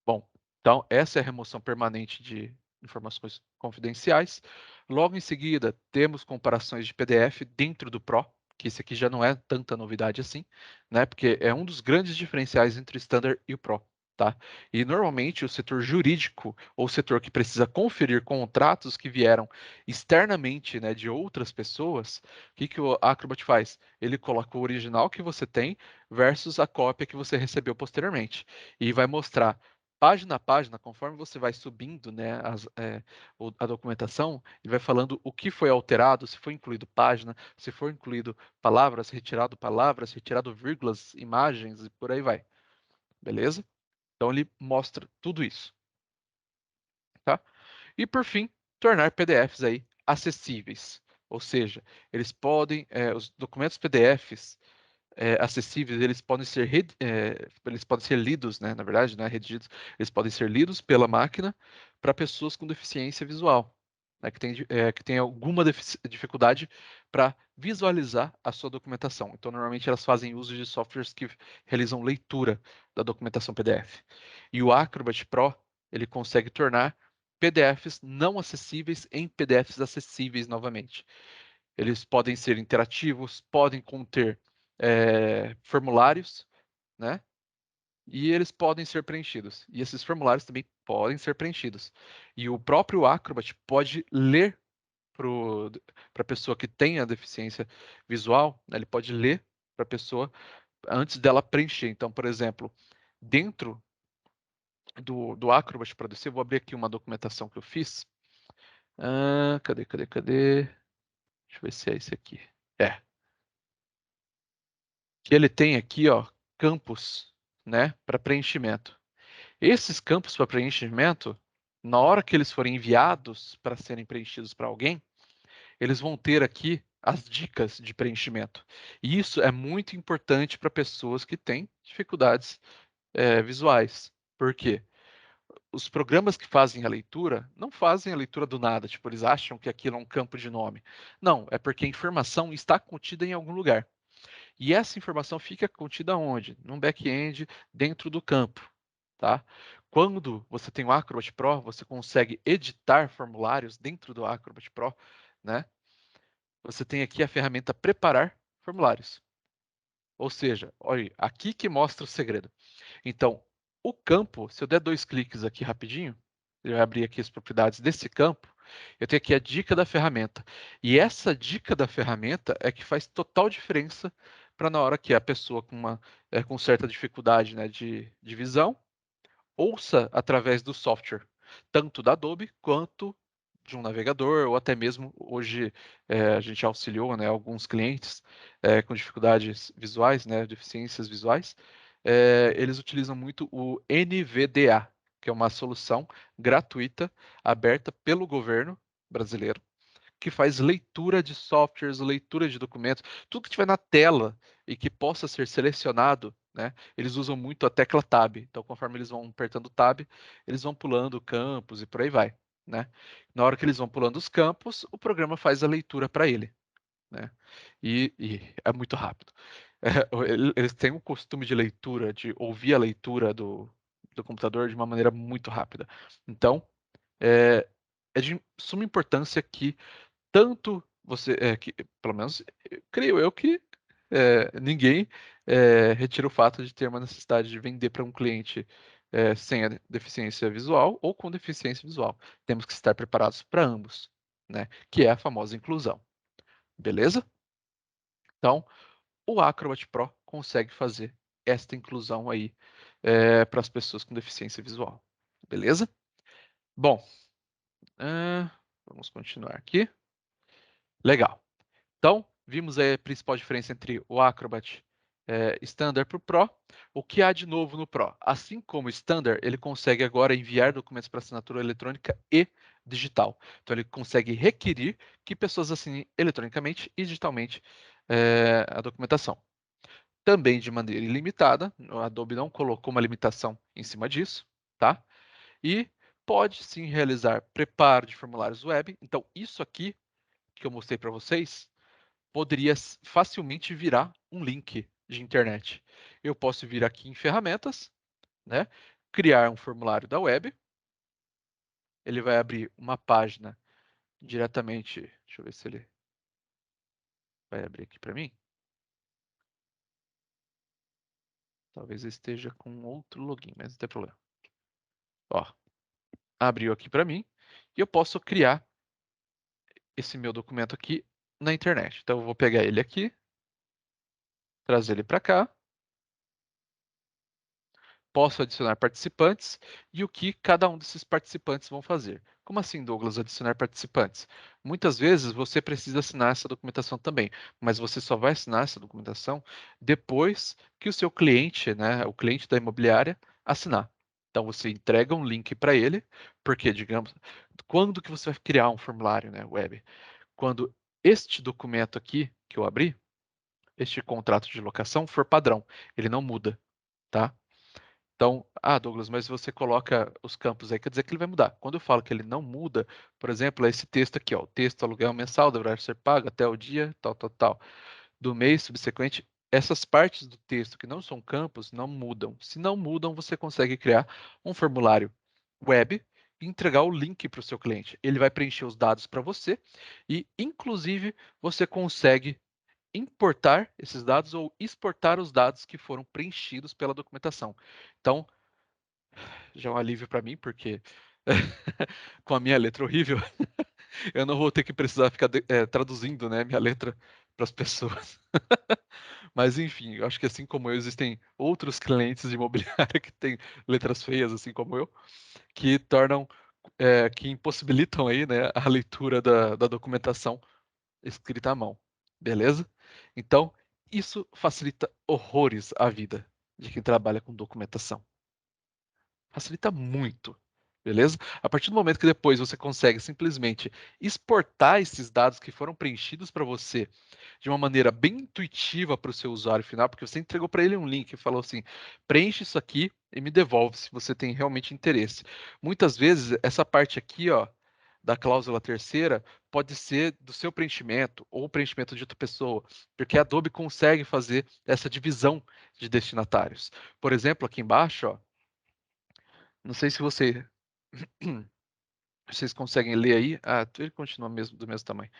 Bom, então essa é a remoção permanente de informações confidenciais. Logo em seguida, temos comparações de PDF dentro do Pro, que esse aqui já não é tanta novidade assim, né? Porque é um dos grandes diferenciais entre o Standard e o Pro. Tá? E normalmente o setor jurídico ou o setor que precisa conferir contratos que vieram externamente, né, de outras pessoas, o que que o Acrobat faz? Ele coloca o original que você tem versus a cópia que você recebeu posteriormente e vai mostrar página a página, conforme você vai subindo, né, a documentação, ele vai falando o que foi alterado, se foi incluído página, se foi incluído palavras, retirado vírgulas, imagens e por aí vai. Beleza? Então ele mostra tudo isso, tá? E por fim, tornar PDFs aí acessíveis. Ou seja, os documentos PDFs acessíveis, eles podem ser lidos, né? Na verdade, não é redigidos, eles podem ser lidos pela máquina para pessoas com deficiência visual, né? Que tem alguma dificuldade para visualizar a sua documentação. Então, normalmente elas fazem uso de softwares que realizam leitura da documentação PDF. E o Acrobat Pro, ele consegue tornar PDFs não acessíveis em PDFs acessíveis novamente. Eles podem ser interativos, podem conter formulários, né? E eles podem ser preenchidos. E esses formulários também podem ser preenchidos. E o próprio Acrobat pode ler para a pessoa que tem a deficiência visual, né? Ele pode ler para a pessoa antes dela preencher. Então, por exemplo, dentro do Acrobat para descer, eu vou abrir aqui uma documentação que eu fiz. Cadê? Deixa eu ver se é esse aqui. É. Que ele tem aqui, ó, campos, né, para preenchimento. Esses campos para preenchimento, Na hora que eles forem enviados para serem preenchidos para alguém, eles vão ter aqui as dicas de preenchimento. E isso é muito importante para pessoas que têm dificuldades visuais. Por quê? Os programas que fazem a leitura não fazem a leitura do nada, tipo, eles acham que aquilo é um campo de nome. Não, é porque a informação está contida em algum lugar. E essa informação fica contida onde? Num back-end dentro do campo, tá? Quando você tem o Acrobat Pro, você consegue editar formulários dentro do Acrobat Pro, né? Você tem aqui a ferramenta preparar formulários. Ou seja, olha, aqui que mostra o segredo. Então, o campo, se eu der 2 cliques aqui rapidinho, eu vai abrir aqui as propriedades desse campo, eu tenho aqui a dica da ferramenta. E essa dica da ferramenta é que faz total diferença para na hora que a pessoa com certa dificuldade, né, de visão, ouça através do software, tanto da Adobe quanto de um navegador, ou até mesmo hoje a gente auxiliou, né, alguns clientes com dificuldades visuais, né, deficiências visuais, eles utilizam muito o NVDA, que é uma solução gratuita aberta pelo governo brasileiro que faz leitura de softwares, leitura de documentos, tudo que tiver na tela e que possa ser selecionado, né? Eles usam muito a tecla Tab. Então, conforme eles vão apertando o Tab, eles vão pulando campos e por aí vai, né? Na hora que eles vão pulando os campos, o programa faz a leitura para ele, né? E é muito rápido. Eles têm um costume de leitura, de ouvir a leitura do computador de uma maneira muito rápida. Então, é, é de suma importância que tanto você, que, pelo menos creio eu que ninguém retira o fato de ter uma necessidade de vender para um cliente sem a deficiência visual ou com deficiência visual. Temos que estar preparados para ambos, né? Que é a famosa inclusão. Beleza? Então, o Acrobat Pro consegue fazer esta inclusão aí para as pessoas com deficiência visual. Beleza? Bom, vamos continuar aqui. Legal. Então, vimos aí a principal diferença entre o Acrobat Standard para o Pro. O que há de novo no Pro? Assim como o Standard, ele consegue agora enviar documentos para assinatura eletrônica e digital. Então, ele consegue requerir que pessoas assinem eletronicamente e digitalmente a documentação. Também de maneira ilimitada, a Adobe não colocou uma limitação em cima disso, tá? E pode sim realizar preparo de formulários web. Então, isso aqui que eu mostrei para vocês poderia facilmente virar um link de internet. Eu posso vir aqui em ferramentas, né? Criar um formulário da web. Ele vai abrir uma página diretamente. Deixa eu ver se ele vai abrir aqui para mim. Talvez eu esteja com outro login, mas não tem problema. Ó, abriu aqui para mim e eu posso criar esse meu documento aqui na internet. Então eu vou pegar ele aqui, trazer ele para cá. Posso adicionar participantes e o que cada um desses participantes vão fazer. Como assim, Douglas, adicionar participantes? Muitas vezes você precisa assinar essa documentação também, mas você só vai assinar essa documentação depois que o seu cliente, né, o cliente da imobiliária, assinar. Então você entrega um link para ele, porque, digamos, quando que você vai criar um formulário, né, web? Quando este documento aqui que eu abri, este contrato de locação for padrão, ele não muda, tá? Então, Douglas, mas você coloca os campos aí, quer dizer que ele vai mudar. Quando eu falo que ele não muda, por exemplo, é esse texto aqui, ó, o texto aluguel mensal deverá ser pago até o dia tal, tal, tal, do mês subsequente. Essas partes do texto que não são campos não mudam. Se não mudam, você consegue criar um formulário web e entregar o link para o seu cliente. Ele vai preencher os dados para você e, inclusive, você consegue importar esses dados ou exportar os dados que foram preenchidos pela documentação. Então, já é um alívio para mim, porque com a minha letra horrível, eu não vou ter que precisar ficar traduzindo, né, minha letra para as pessoas. Mas enfim, eu acho que assim como eu, existem outros clientes de imobiliária que têm letras feias, assim como eu, que tornam, que impossibilitam aí, né, a leitura da documentação escrita à mão. Beleza? Então, isso facilita horrores a vida de quem trabalha com documentação. Facilita muito. beleza? A partir do momento que depois você consegue simplesmente exportar esses dados que foram preenchidos para você de uma maneira bem intuitiva para o seu usuário final, porque você entregou para ele um link e falou assim: preenche isso aqui e me devolve se você tem realmente interesse. Muitas vezes, essa parte aqui, ó, da cláusula terceira, pode ser do seu preenchimento ou preenchimento de outra pessoa, porque a Adobe consegue fazer essa divisão de destinatários. Por exemplo, aqui embaixo, ó, não sei se vocês conseguem ler aí. Ah, ele continua do mesmo tamanho.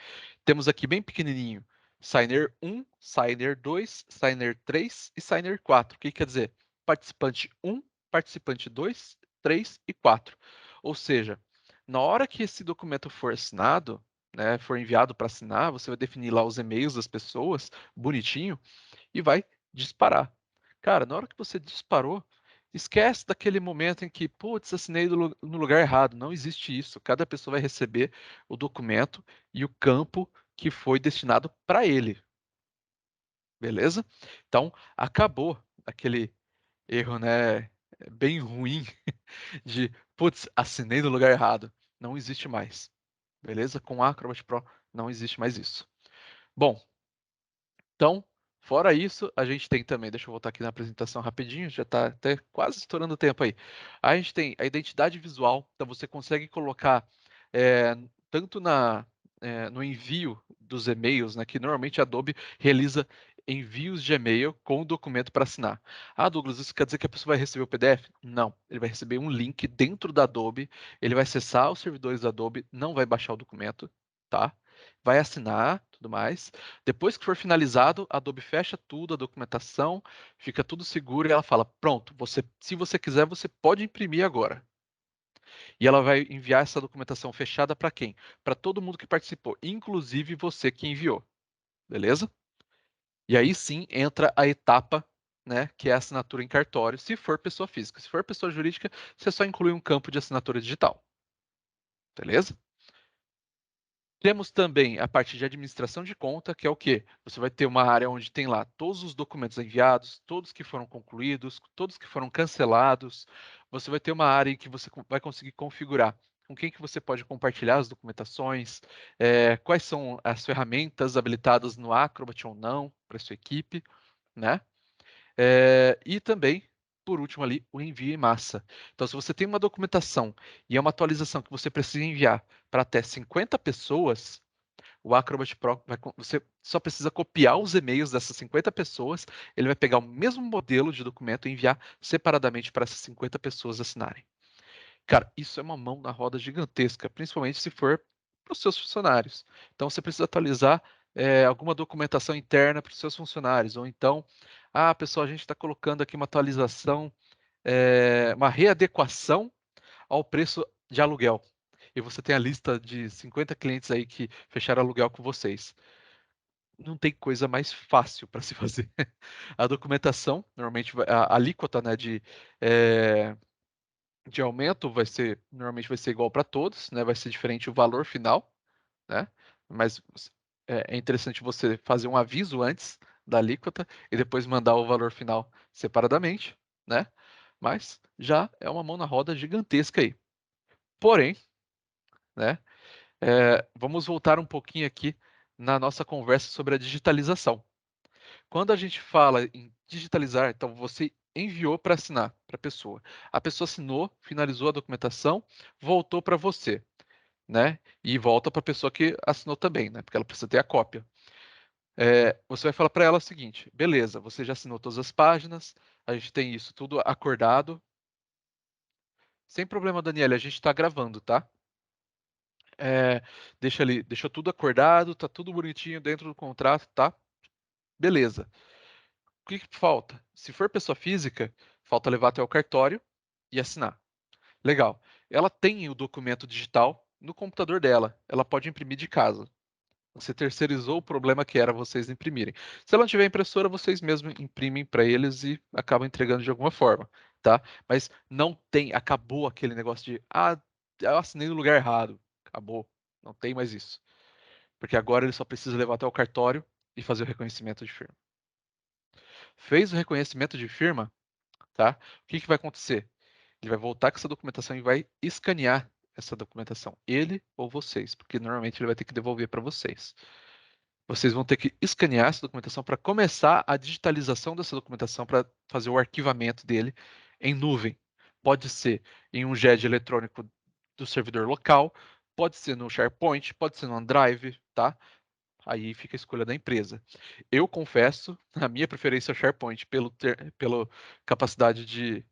Temos aqui bem pequenininho, Signer 1, Signer 2, Signer 3 e Signer 4. O que quer dizer? Participante 1, participante 2, 3 e 4. Ou seja, na hora que esse documento for assinado, né, for enviado para assinar, você vai definir lá os e-mails das pessoas, bonitinho, e vai disparar. Cara, na hora que você disparou, esquece daquele momento em que, putz, assinei no lugar errado. Não existe isso. Cada pessoa vai receber o documento e o campo que foi destinado para ele, beleza? Então, acabou aquele erro, né, bem ruim de, putz, assinei no lugar errado. Não existe mais, beleza? Com Acrobat Pro não existe mais isso. Bom, então, fora isso, a gente tem também, deixa eu voltar aqui na apresentação rapidinho, já está até quase estourando o tempo aí. A gente tem a identidade visual, então você consegue colocar tanto no envio dos e-mails, né, que normalmente a Adobe realiza envios de e-mail com o documento para assinar. Ah, Douglas, isso quer dizer que a pessoa vai receber o PDF? Não, ele vai receber um link dentro da Adobe, ele vai acessar os servidores da Adobe, não vai baixar o documento, tá? Vai assinar, tudo mais. Depois que for finalizado, a Adobe fecha tudo, a documentação, fica tudo seguro e ela fala: pronto, se você quiser, você pode imprimir agora. E ela vai enviar essa documentação fechada para quem? Para todo mundo que participou, inclusive você que enviou, beleza? E aí sim entra a etapa, né, que é a assinatura em cartório, se for pessoa física. Se for pessoa jurídica, você só inclui um campo de assinatura digital, beleza? Temos também a parte de administração de conta, que é o quê? Você vai ter uma área onde tem lá todos os documentos enviados, todos que foram concluídos, todos que foram cancelados. Você vai ter uma área em que você vai conseguir configurar com quem que você pode compartilhar as documentações, quais são as ferramentas habilitadas no Acrobat ou não para sua equipe, né? E também, por último ali, o envio em massa. Então, se você tem uma documentação e é uma atualização que você precisa enviar para até 50 pessoas, o Acrobat Pro, você só precisa copiar os e-mails dessas 50 pessoas, ele vai pegar o mesmo modelo de documento e enviar separadamente para essas 50 pessoas assinarem. Cara, isso é uma mão na roda gigantesca, principalmente se for para os seus funcionários. Então, você precisa atualizar alguma documentação interna para os seus funcionários, ou então, pessoal, a gente está colocando aqui uma atualização, uma readequação ao preço de aluguel. E você tem a lista de 50 clientes aí que fecharam aluguel com vocês. Não tem coisa mais fácil para se fazer. A documentação, normalmente a alíquota, né, de aumento normalmente vai ser igual para todos, né? Vai ser diferente o valor final, né? Mas é interessante você fazer um aviso antes da alíquota e depois mandar o valor final separadamente, né? Mas já é uma mão na roda gigantesca aí. Porém, né? Vamos voltar um pouquinho aqui na nossa conversa sobre a digitalização. Quando a gente fala em digitalizar, então você enviou para assinar para a pessoa assinou, finalizou a documentação, voltou para você, né? E volta para a pessoa que assinou também, né? Porque ela precisa ter a cópia. Você vai falar para ela o seguinte: beleza, você já assinou todas as páginas, a gente tem isso tudo acordado. Sem problema, Daniela, a gente está gravando, tá? É, deixa tudo acordado, tá tudo bonitinho dentro do contrato, tá? Beleza. O que que falta? Se for pessoa física, falta levar até o cartório e assinar. Legal. Ela tem o documento digital no computador dela. Ela pode imprimir de casa. Você terceirizou o problema que era vocês imprimirem. Se ela não tiver impressora, vocês mesmos imprimem para eles e acabam entregando de alguma forma, tá? Mas não tem, acabou aquele negócio de, eu assinei no lugar errado. Acabou. Não tem mais isso. Porque agora ele só precisa levar até o cartório e fazer o reconhecimento de firma. Fez o reconhecimento de firma, tá? O que que vai acontecer? Ele vai voltar com essa documentação e vai escanear essa documentação, ele ou vocês, porque normalmente ele vai ter que devolver para vocês. Vocês vão ter que escanear essa documentação para começar a digitalização dessa documentação para fazer o arquivamento dele em nuvem. Pode ser em um GED eletrônico do servidor local, pode ser no SharePoint, pode ser no OneDrive, tá? Aí fica a escolha da empresa. Eu confesso, a minha preferência é o SharePoint pela capacidade de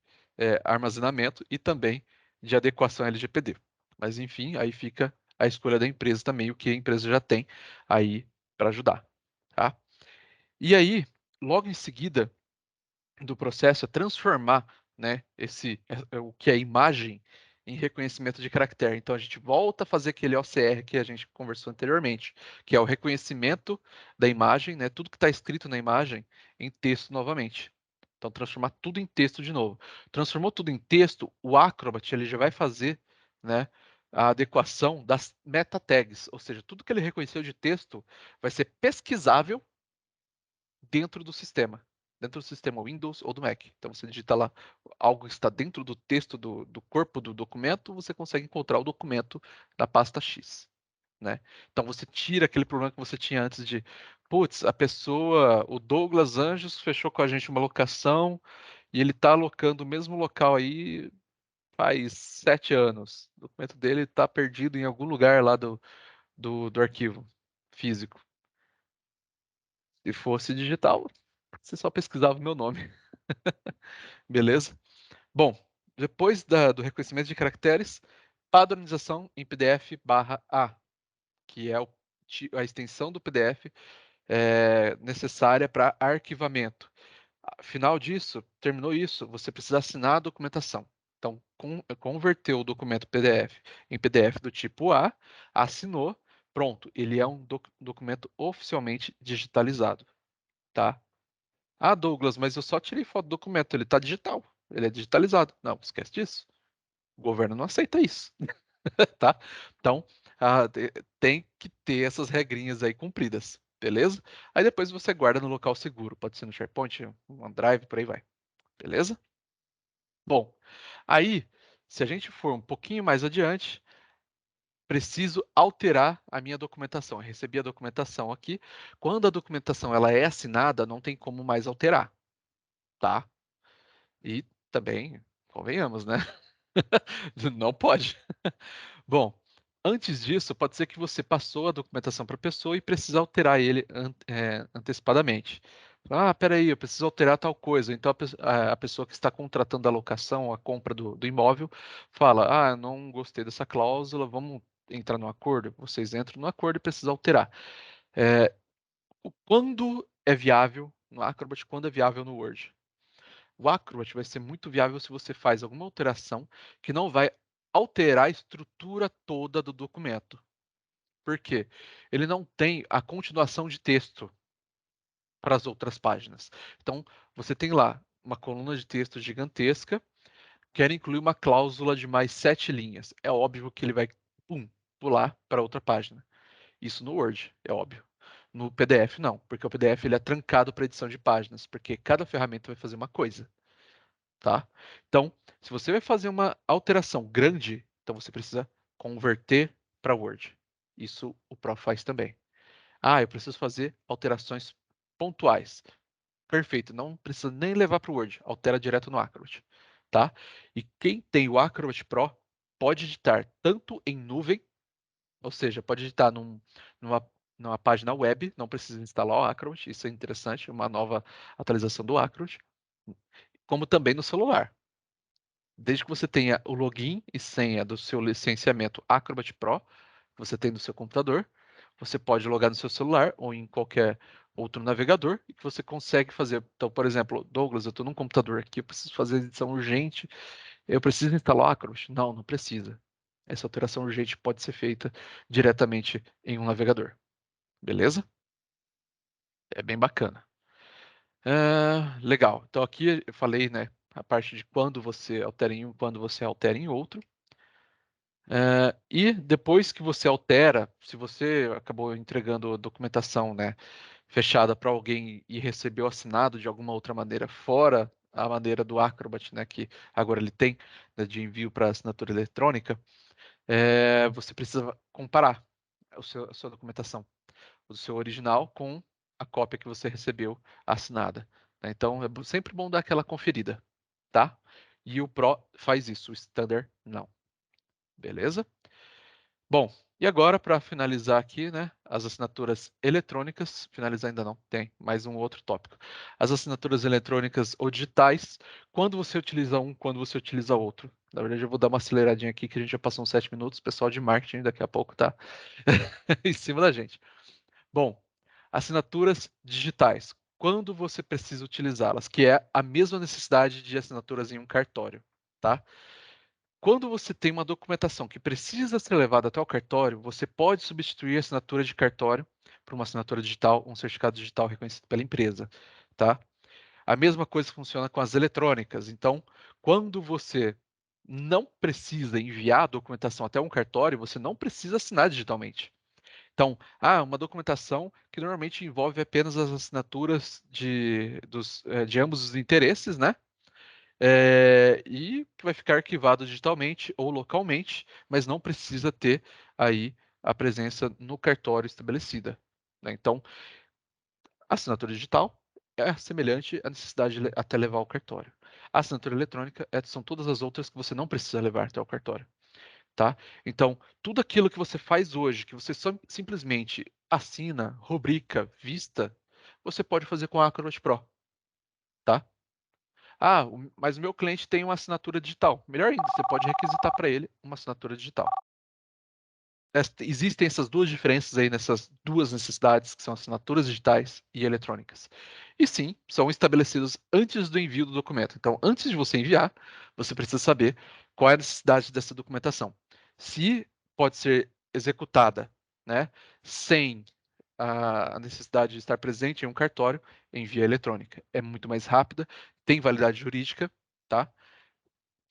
armazenamento e também de adequação LGPD. Mas enfim, aí fica a escolha da empresa também, o que a empresa já tem aí para ajudar, tá? E aí, logo em seguida do processo é transformar, né, o que é imagem em reconhecimento de caractere. Então a gente volta a fazer aquele OCR que a gente conversou anteriormente, que é o reconhecimento da imagem, né, tudo que está escrito na imagem em texto novamente. Então transformar tudo em texto de novo. Transformou tudo em texto, o Acrobat ele já vai fazer, né, a adequação das meta tags, ou seja, tudo que ele reconheceu de texto vai ser pesquisável dentro do sistema Windows ou do Mac. Então você digita lá algo que está dentro do texto do corpo do documento, você consegue encontrar o documento da pasta X, né? Então você tira aquele problema que você tinha antes de, putz, a pessoa, o Douglas Anjos fechou com a gente uma locação e ele está alocando o mesmo local aí faz 7 anos. O documento dele está perdido em algum lugar lá do arquivo físico. Se fosse digital, você só pesquisava o meu nome, beleza? Bom, depois do reconhecimento de caracteres, padronização em PDF/A, que é a extensão do PDF necessária para arquivamento. Final disso, terminou isso, você precisa assinar a documentação. Então, converteu o documento PDF em PDF do tipo A, assinou, pronto, ele é um documento oficialmente digitalizado, tá? Ah, Douglas, mas eu só tirei foto do documento, ele está digital, ele é digitalizado. Não, esquece disso. O governo não aceita isso, tá? Então, tem que ter essas regrinhas aí cumpridas, beleza? Aí depois você guarda no local seguro, pode ser no SharePoint, no OneDrive, por aí vai, beleza? Bom, aí, se a gente for um pouquinho mais adiante, preciso alterar a minha documentação. Eu recebi a documentação aqui. Quando a documentação ela é assinada, não tem como mais alterar, tá? E também, convenhamos, né? Não pode. Bom, antes disso, pode ser que você passou a documentação para a pessoa e precisa alterar ele antecipadamente. Ah, peraí, eu preciso alterar tal coisa. Então, a pessoa que está contratando a locação, a compra do imóvel, fala: Ah, não gostei dessa cláusula, vamos entrar no acordo? Vocês entram no acordo e precisam alterar. Quando é viável no Acrobat, quando é viável no Word? O Acrobat vai ser muito viável se você faz alguma alteração que não vai alterar a estrutura toda do documento. Por quê? Ele não tem a continuação de texto para as outras páginas. Então, você tem lá uma coluna de texto gigantesca, quer incluir uma cláusula de mais 7 linhas. É óbvio que ele vai pular para outra página. Isso no Word, é óbvio. No PDF, não, porque o PDF ele é trancado para edição de páginas, porque cada ferramenta vai fazer uma coisa. Tá? Então, se você vai fazer uma alteração grande, então você precisa converter para Word. Isso o Pro faz também. Ah, eu preciso fazer alterações pontuais. Perfeito, não precisa nem levar para o Word, altera direto no Acrobat, tá? E quem tem o Acrobat Pro pode editar tanto em nuvem, ou seja, pode editar numa, numa página web, não precisa instalar o Acrobat, isso é interessante, uma nova atualização do Acrobat, como também no celular. Desde que você tenha o login e senha do seu licenciamento Acrobat Pro, que você tem no seu computador, você pode logar no seu celular ou em qualquer outro navegador e que você consegue fazer. Então, por exemplo, Douglas, eu estou num computador aqui, eu preciso fazer edição urgente, eu preciso instalar o Acrobat? Não, não precisa. Essa alteração urgente pode ser feita diretamente em um navegador. Beleza? É bem bacana. Legal. Então aqui eu falei, né, a parte de quando você altera em um, quando você altera em outro. E depois que você altera, se você acabou entregando a documentação, né, fechada para alguém e recebeu assinado de alguma outra maneira fora a maneira do Acrobat, né, que agora ele tem, né, de envio para assinatura eletrônica, você precisa comparar a sua documentação, o seu original com a cópia que você recebeu assinada, né. Então é sempre bom dar aquela conferida, tá? E o Pro faz isso, o Standard não, beleza? Bom, e agora para finalizar aqui, né, as assinaturas eletrônicas, finalizar ainda não, tem mais um outro tópico. As assinaturas eletrônicas ou digitais, quando você utiliza um, quando você utiliza outro. Na verdade, eu vou dar uma aceleradinha aqui, que a gente já passou uns 7 minutos, o pessoal de marketing daqui a pouco tá em cima da gente. Bom, assinaturas digitais, quando você precisa utilizá-las, que é a mesma necessidade de assinaturas em um cartório, tá? Quando você tem uma documentação que precisa ser levada até o cartório, você pode substituir a assinatura de cartório por uma assinatura digital, um certificado digital reconhecido pela empresa, tá? A mesma coisa funciona com as eletrônicas. Então, quando você não precisa enviar a documentação até um cartório, você não precisa assinar digitalmente. Então, uma documentação que normalmente envolve apenas as assinaturas de ambos os interesses, né? E que vai ficar arquivado digitalmente ou localmente, mas não precisa ter aí a presença no cartório estabelecida, né. Então, a assinatura digital é semelhante à necessidade de até levar ao cartório. A assinatura eletrônica são todas as outras que você não precisa levar até o cartório, tá. Então, tudo aquilo que você faz hoje, que você só simplesmente assina, rubrica, vista, você pode fazer com a Acrobat Pro, tá. Mas o meu cliente tem uma assinatura digital. Melhor ainda, você pode requisitar para ele uma assinatura digital. Existem essas duas diferenças aí nessas duas necessidades, que são assinaturas digitais e eletrônicas. E sim, são estabelecidos antes do envio do documento. Então, antes de você enviar, você precisa saber qual é a necessidade dessa documentação. Se pode ser executada, né, sem a necessidade de estar presente em um cartório, em via eletrônica. É muito mais rápida, tem validade jurídica, tá?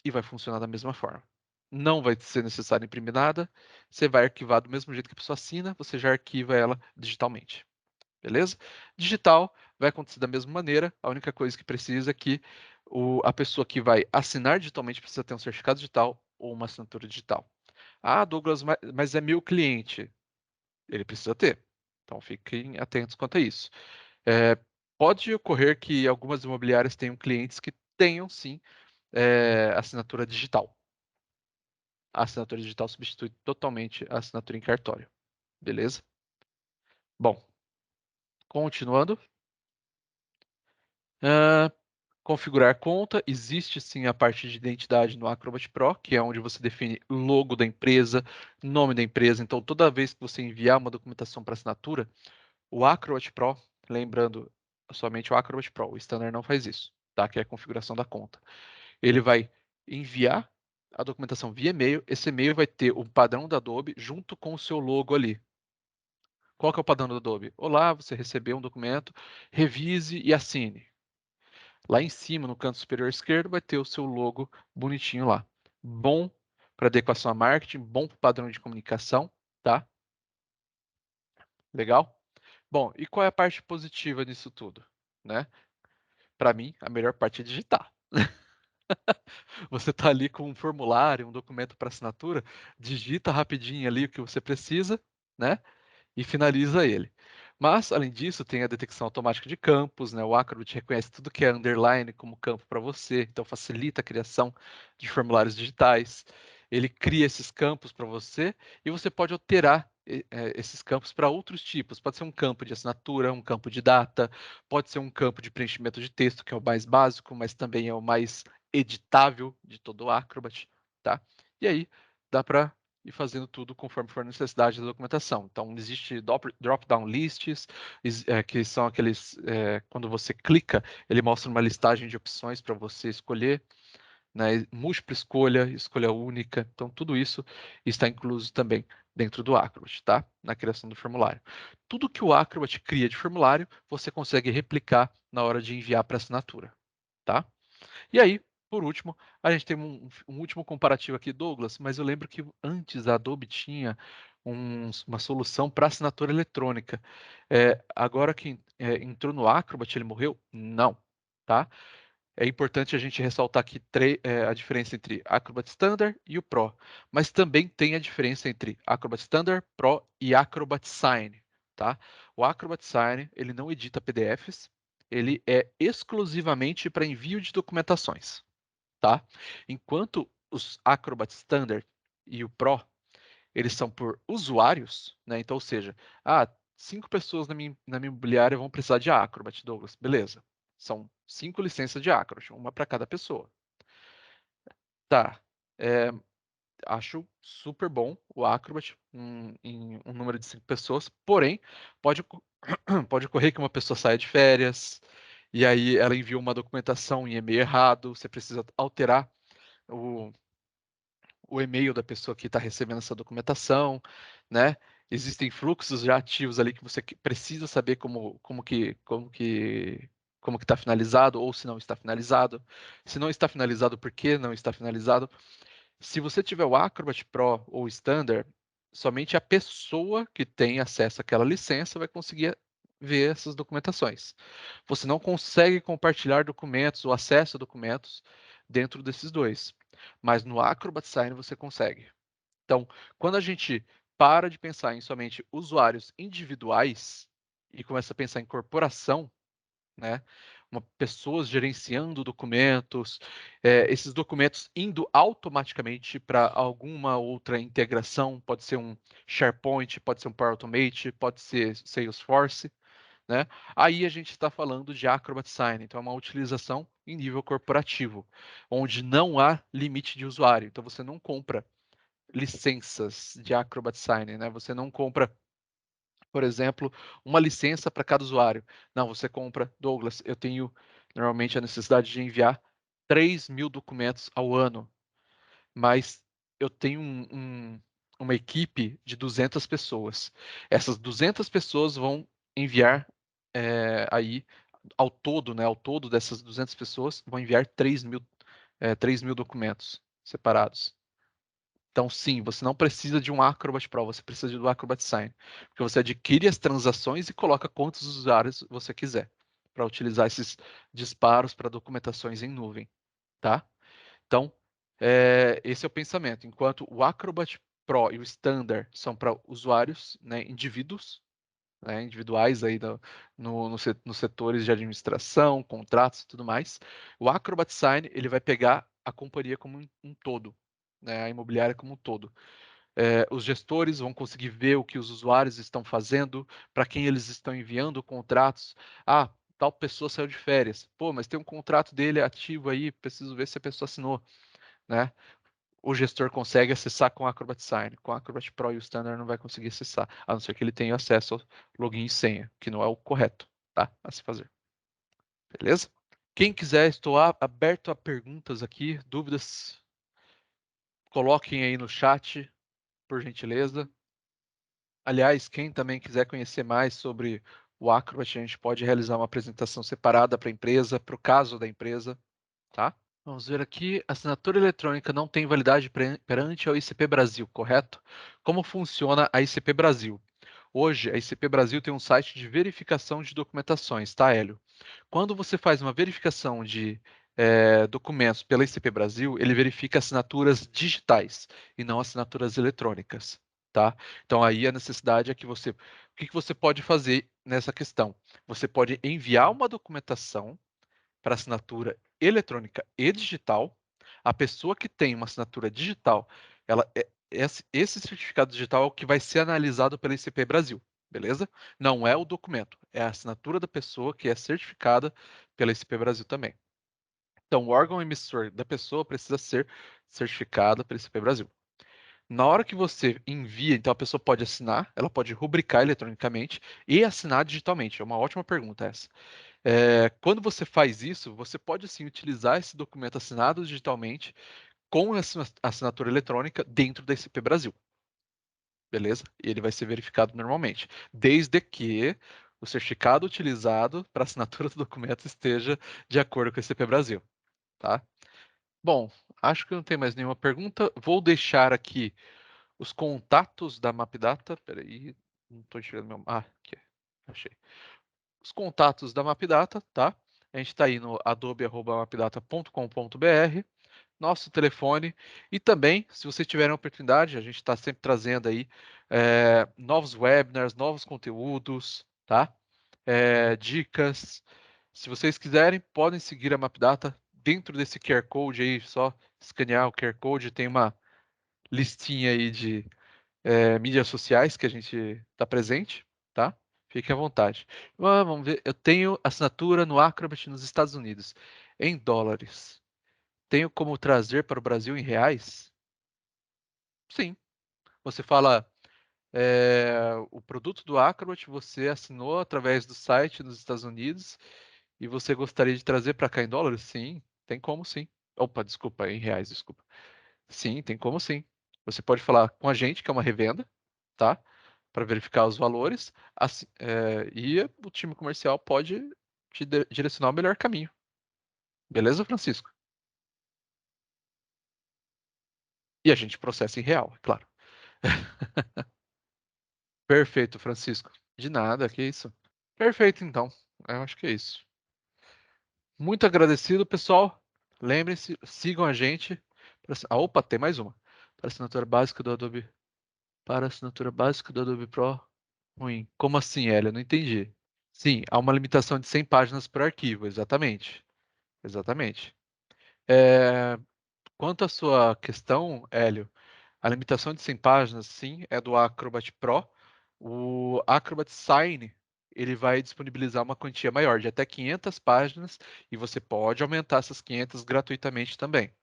E vai funcionar da mesma forma. Não vai ser necessário imprimir nada, você vai arquivar do mesmo jeito que a pessoa assina, você já arquiva ela digitalmente, beleza? Digital vai acontecer da mesma maneira, a única coisa que precisa é que a pessoa que vai assinar digitalmente precisa ter um certificado digital ou uma assinatura digital. Douglas, mas é meu cliente. Ele precisa ter. Então fiquem atentos quanto a isso. Eh, Pode ocorrer que algumas imobiliárias tenham clientes que tenham sim, assinatura digital. A assinatura digital substitui totalmente a assinatura em cartório, beleza? Bom, continuando. Hã, configurar conta, existe sim a parte de identidade no Acrobat Pro, que é onde você define o logo da empresa, nome da empresa. Então toda vez que você enviar uma documentação para assinatura, o Acrobat Pro, lembrando somente o Acrobat Pro, o Standard não faz isso, tá? Que é a configuração da conta. Ele vai enviar a documentação via e-mail, esse e-mail vai ter o padrão da Adobe junto com o seu logo ali. Qual que é o padrão da Adobe? Olá, você recebeu um documento, revise e assine. Lá em cima, no canto superior esquerdo, vai ter o seu logo bonitinho lá. Bom para adequação a marketing, bom para padrão de comunicação, tá? Legal? Bom, e qual é a parte positiva disso tudo, né? Para mim, a melhor parte é digitar. Você está ali com um formulário, um documento para assinatura, digita rapidinho ali o que você precisa, né? E finaliza ele. Mas, além disso, tem a detecção automática de campos, né? O Acrobat reconhece tudo que é underline como campo para você, então facilita a criação de formulários digitais. Ele cria esses campos para você e você pode alterar esses campos para outros tipos. Pode ser um campo de assinatura, um campo de data, pode ser um campo de preenchimento de texto, que é o mais básico, mas também é o mais editável de todo o Acrobat, tá? E aí dá para e fazendo tudo conforme for a necessidade da documentação. Então, existe drop-down lists, que são aqueles, quando você clica, ele mostra uma listagem de opções para você escolher, né? Múltipla escolha, escolha única. Então, tudo isso está incluso também dentro do Acrobat, tá? Na criação do formulário. Tudo que o Acrobat cria de formulário, você consegue replicar na hora de enviar para assinatura, tá? E aí, por último, a gente tem um último comparativo aqui, Douglas, mas eu lembro que antes a Adobe tinha uma solução para assinatura eletrônica. Agora que entrou no Acrobat, ele morreu? Não, tá? É importante a gente ressaltar aqui a diferença entre Acrobat Standard e o Pro, mas também tem a diferença entre Acrobat Standard, Pro e Acrobat Sign, tá? O Acrobat Sign, ele não edita PDFs, ele é exclusivamente para envio de documentações, tá? Enquanto os Acrobat Standard e o Pro, eles são por usuários, né? Então, ou seja, 5 pessoas na minha imobiliária vão precisar de Acrobat, Douglas. Beleza. São 5 licenças de Acrobat, uma para cada pessoa. Tá. É, acho super bom o Acrobat em um número de 5 pessoas, porém, pode, pode ocorrer que uma pessoa saia de férias, e aí ela enviou uma documentação em e-mail errado, você precisa alterar o, o e-mail da pessoa que está recebendo essa documentação, né? Existem fluxos já ativos ali que você precisa saber como que está finalizado ou se não está finalizado. Se não está finalizado, por que não está finalizado? Se você tiver o Acrobat Pro ou Standard, somente a pessoa que tem acesso àquela licença vai conseguir ver essas documentações. Você não consegue compartilhar documentos ou acesso a documentos dentro desses dois, mas no Acrobat Sign você consegue. Então, quando a gente para de pensar em somente usuários individuais e começa a pensar em corporação, né? Pessoas gerenciando documentos, esses documentos indo automaticamente para alguma outra integração, pode ser um SharePoint, pode ser um Power Automate, pode ser Salesforce, né? Aí a gente está falando de Acrobat Sign, então é uma utilização em nível corporativo, onde não há limite de usuário. Então você não compra licenças de Acrobat Sign, né? Você não compra, por exemplo, uma licença para cada usuário. Não, você compra, Douglas, eu tenho normalmente a necessidade de enviar 3.000 documentos ao ano, mas eu tenho uma equipe de 200 pessoas. Essas 200 pessoas vão enviar aí ao todo, né? Ao todo dessas 200 pessoas vão enviar 3.000 documentos separados. Então, sim, você não precisa de um Acrobat Pro, você precisa do Acrobat Sign, porque você adquire as transações e coloca quantos usuários você quiser para utilizar esses disparos para documentações em nuvem, tá? Então, esse é o pensamento. Enquanto o Acrobat Pro e o Standard são para usuários, né, indivíduos, né, individuais aí nos setores de administração, contratos e tudo mais, o Acrobat Sign ele vai pegar a companhia como um todo, né, a imobiliária como um todo. Os gestores vão conseguir ver o que os usuários estão fazendo, para quem eles estão enviando contratos. Tal pessoa saiu de férias. Pô, mas tem um contrato dele ativo aí, preciso ver se a pessoa assinou, né? O gestor consegue acessar com o Acrobat Sign. Com o Acrobat Pro e o Standard não vai conseguir acessar, a não ser que ele tenha acesso ao login e senha, que não é o correto, tá? A se fazer. Beleza? Quem quiser, estou aberto a perguntas aqui, dúvidas, coloquem aí no chat, por gentileza. Aliás, quem também quiser conhecer mais sobre o Acrobat, a gente pode realizar uma apresentação separada para a empresa, para o caso da empresa, tá? Vamos ver aqui. Assinatura eletrônica não tem validade perante a ICP Brasil, correto? Como funciona a ICP Brasil? Hoje, a ICP Brasil tem um site de verificação de documentações, tá, Hélio? Quando você faz uma verificação de documentos pela ICP Brasil, ele verifica assinaturas digitais e não assinaturas eletrônicas, tá? Então aí a necessidade é que o que que você pode fazer nessa questão? Você pode enviar uma documentação para assinatura eletrônica e digital. A pessoa que tem uma assinatura digital, esse certificado digital é o que vai ser analisado pela ICP Brasil, beleza? Não é o documento, é a assinatura da pessoa que é certificada pela ICP Brasil também. Então, o órgão emissor da pessoa precisa ser certificado pela ICP Brasil. Na hora que você envia, então a pessoa pode assinar, ela pode rubricar eletronicamente e assinar digitalmente. É uma ótima pergunta essa. Quando você faz isso, você pode sim utilizar esse documento assinado digitalmente com assinatura eletrônica dentro da ICP Brasil, beleza? E ele vai ser verificado normalmente, desde que o certificado utilizado para assinatura do documento esteja de acordo com a ICP Brasil, tá? Bom, acho que não tem mais nenhuma pergunta. Vou deixar aqui os contatos da MapData. Peraí, não estou enxergando meu. Aqui, achei. Os contatos da MapData, tá? A gente está aí no adobe@mapdata.com.br, nosso telefone e também, se vocês tiverem a oportunidade, a gente está sempre trazendo aí novos webinars, novos conteúdos, tá? Dicas. Se vocês quiserem, podem seguir a MapData dentro desse QR Code aí, só escanear o QR Code, tem uma listinha aí de mídias sociais que a gente está presente, tá? Fiquem à vontade. Vamos ver, eu tenho assinatura no Acrobat nos Estados Unidos, em dólares. Tenho como trazer para o Brasil em reais? Sim. Você fala, o produto do Acrobat você assinou através do site nos Estados Unidos e você gostaria de trazer para cá em dólares? Sim, tem como sim. Opa, desculpa, em reais, desculpa. Sim, tem como sim. Você pode falar com a gente, que é uma revenda, tá? Para verificar os valores, e o time comercial pode te direcionar o melhor caminho. Beleza, Francisco? E a gente processa em real, é claro. Perfeito, Francisco. De nada, que isso. Perfeito, então. Eu acho que é isso. Muito agradecido, pessoal. Lembrem-se, sigam a gente. Opa, tem mais uma. Para assinatura básica do Adobe. Para assinatura básica do Adobe Pro. Ruim. Como assim, Hélio? Eu não entendi. Sim, há uma limitação de 100 páginas por arquivo, exatamente. Exatamente. É, Quanto à sua questão, Hélio, a limitação de 100 páginas, sim, é do Acrobat Pro. O Acrobat Sign, ele vai disponibilizar uma quantia maior, de até 500 páginas, e você pode aumentar essas 500 gratuitamente também,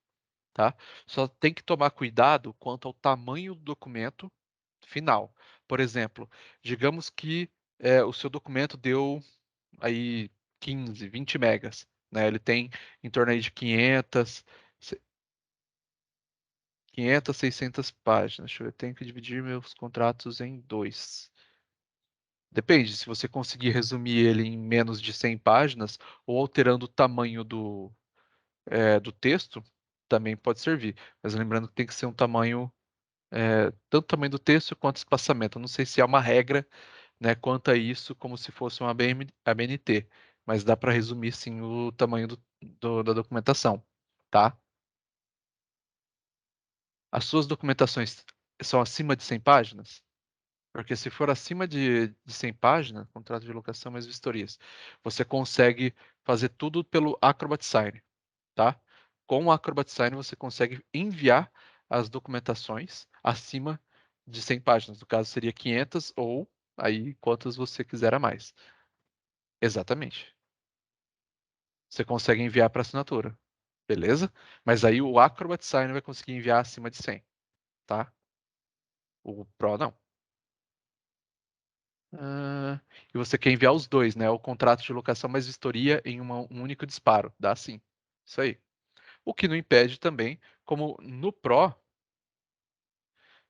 tá? Só tem que tomar cuidado quanto ao tamanho do documento final. Por exemplo, digamos que o seu documento deu aí 15, 20 megas, né? Ele tem em torno aí de 500, 600 páginas. Deixa eu ver, eu tenho que dividir meus contratos em dois. Depende, se você conseguir resumir ele em menos de 100 páginas ou alterando o tamanho do texto, também pode servir. Mas lembrando que tem que ser um tamanho, tanto o tamanho do texto quanto o espaçamento. Eu não sei se há uma regra, né, quanto a isso, como se fosse uma ABNT, mas dá para resumir sim o tamanho da documentação, tá? As suas documentações são acima de 100 páginas? Porque se for acima de 100 páginas, contrato de locação mais vistorias, você consegue fazer tudo pelo Acrobat Sign, tá? Com o Acrobat Sign você consegue enviar as documentações acima de 100 páginas. No caso seria 500 ou aí quantas você quiser a mais. Exatamente. Você consegue enviar para assinatura, beleza? Mas aí o Acrobat Sign vai conseguir enviar acima de 100, tá? O Pro não. E você quer enviar os dois, né? O contrato de locação mais vistoria em um único disparo. Dá sim. Isso aí. O que não impede também, como no Pro,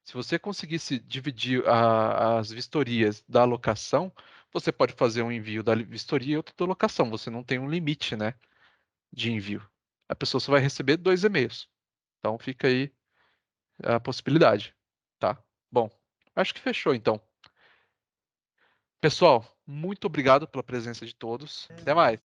se você conseguisse dividir as vistorias da locação, você pode fazer um envio da vistoria e outro da locação. Você não tem um limite, né, de envio. A pessoa só vai receber 2 e-mails. Então fica aí a possibilidade, tá? Bom, acho que fechou então. Pessoal, muito obrigado pela presença de todos. Até mais.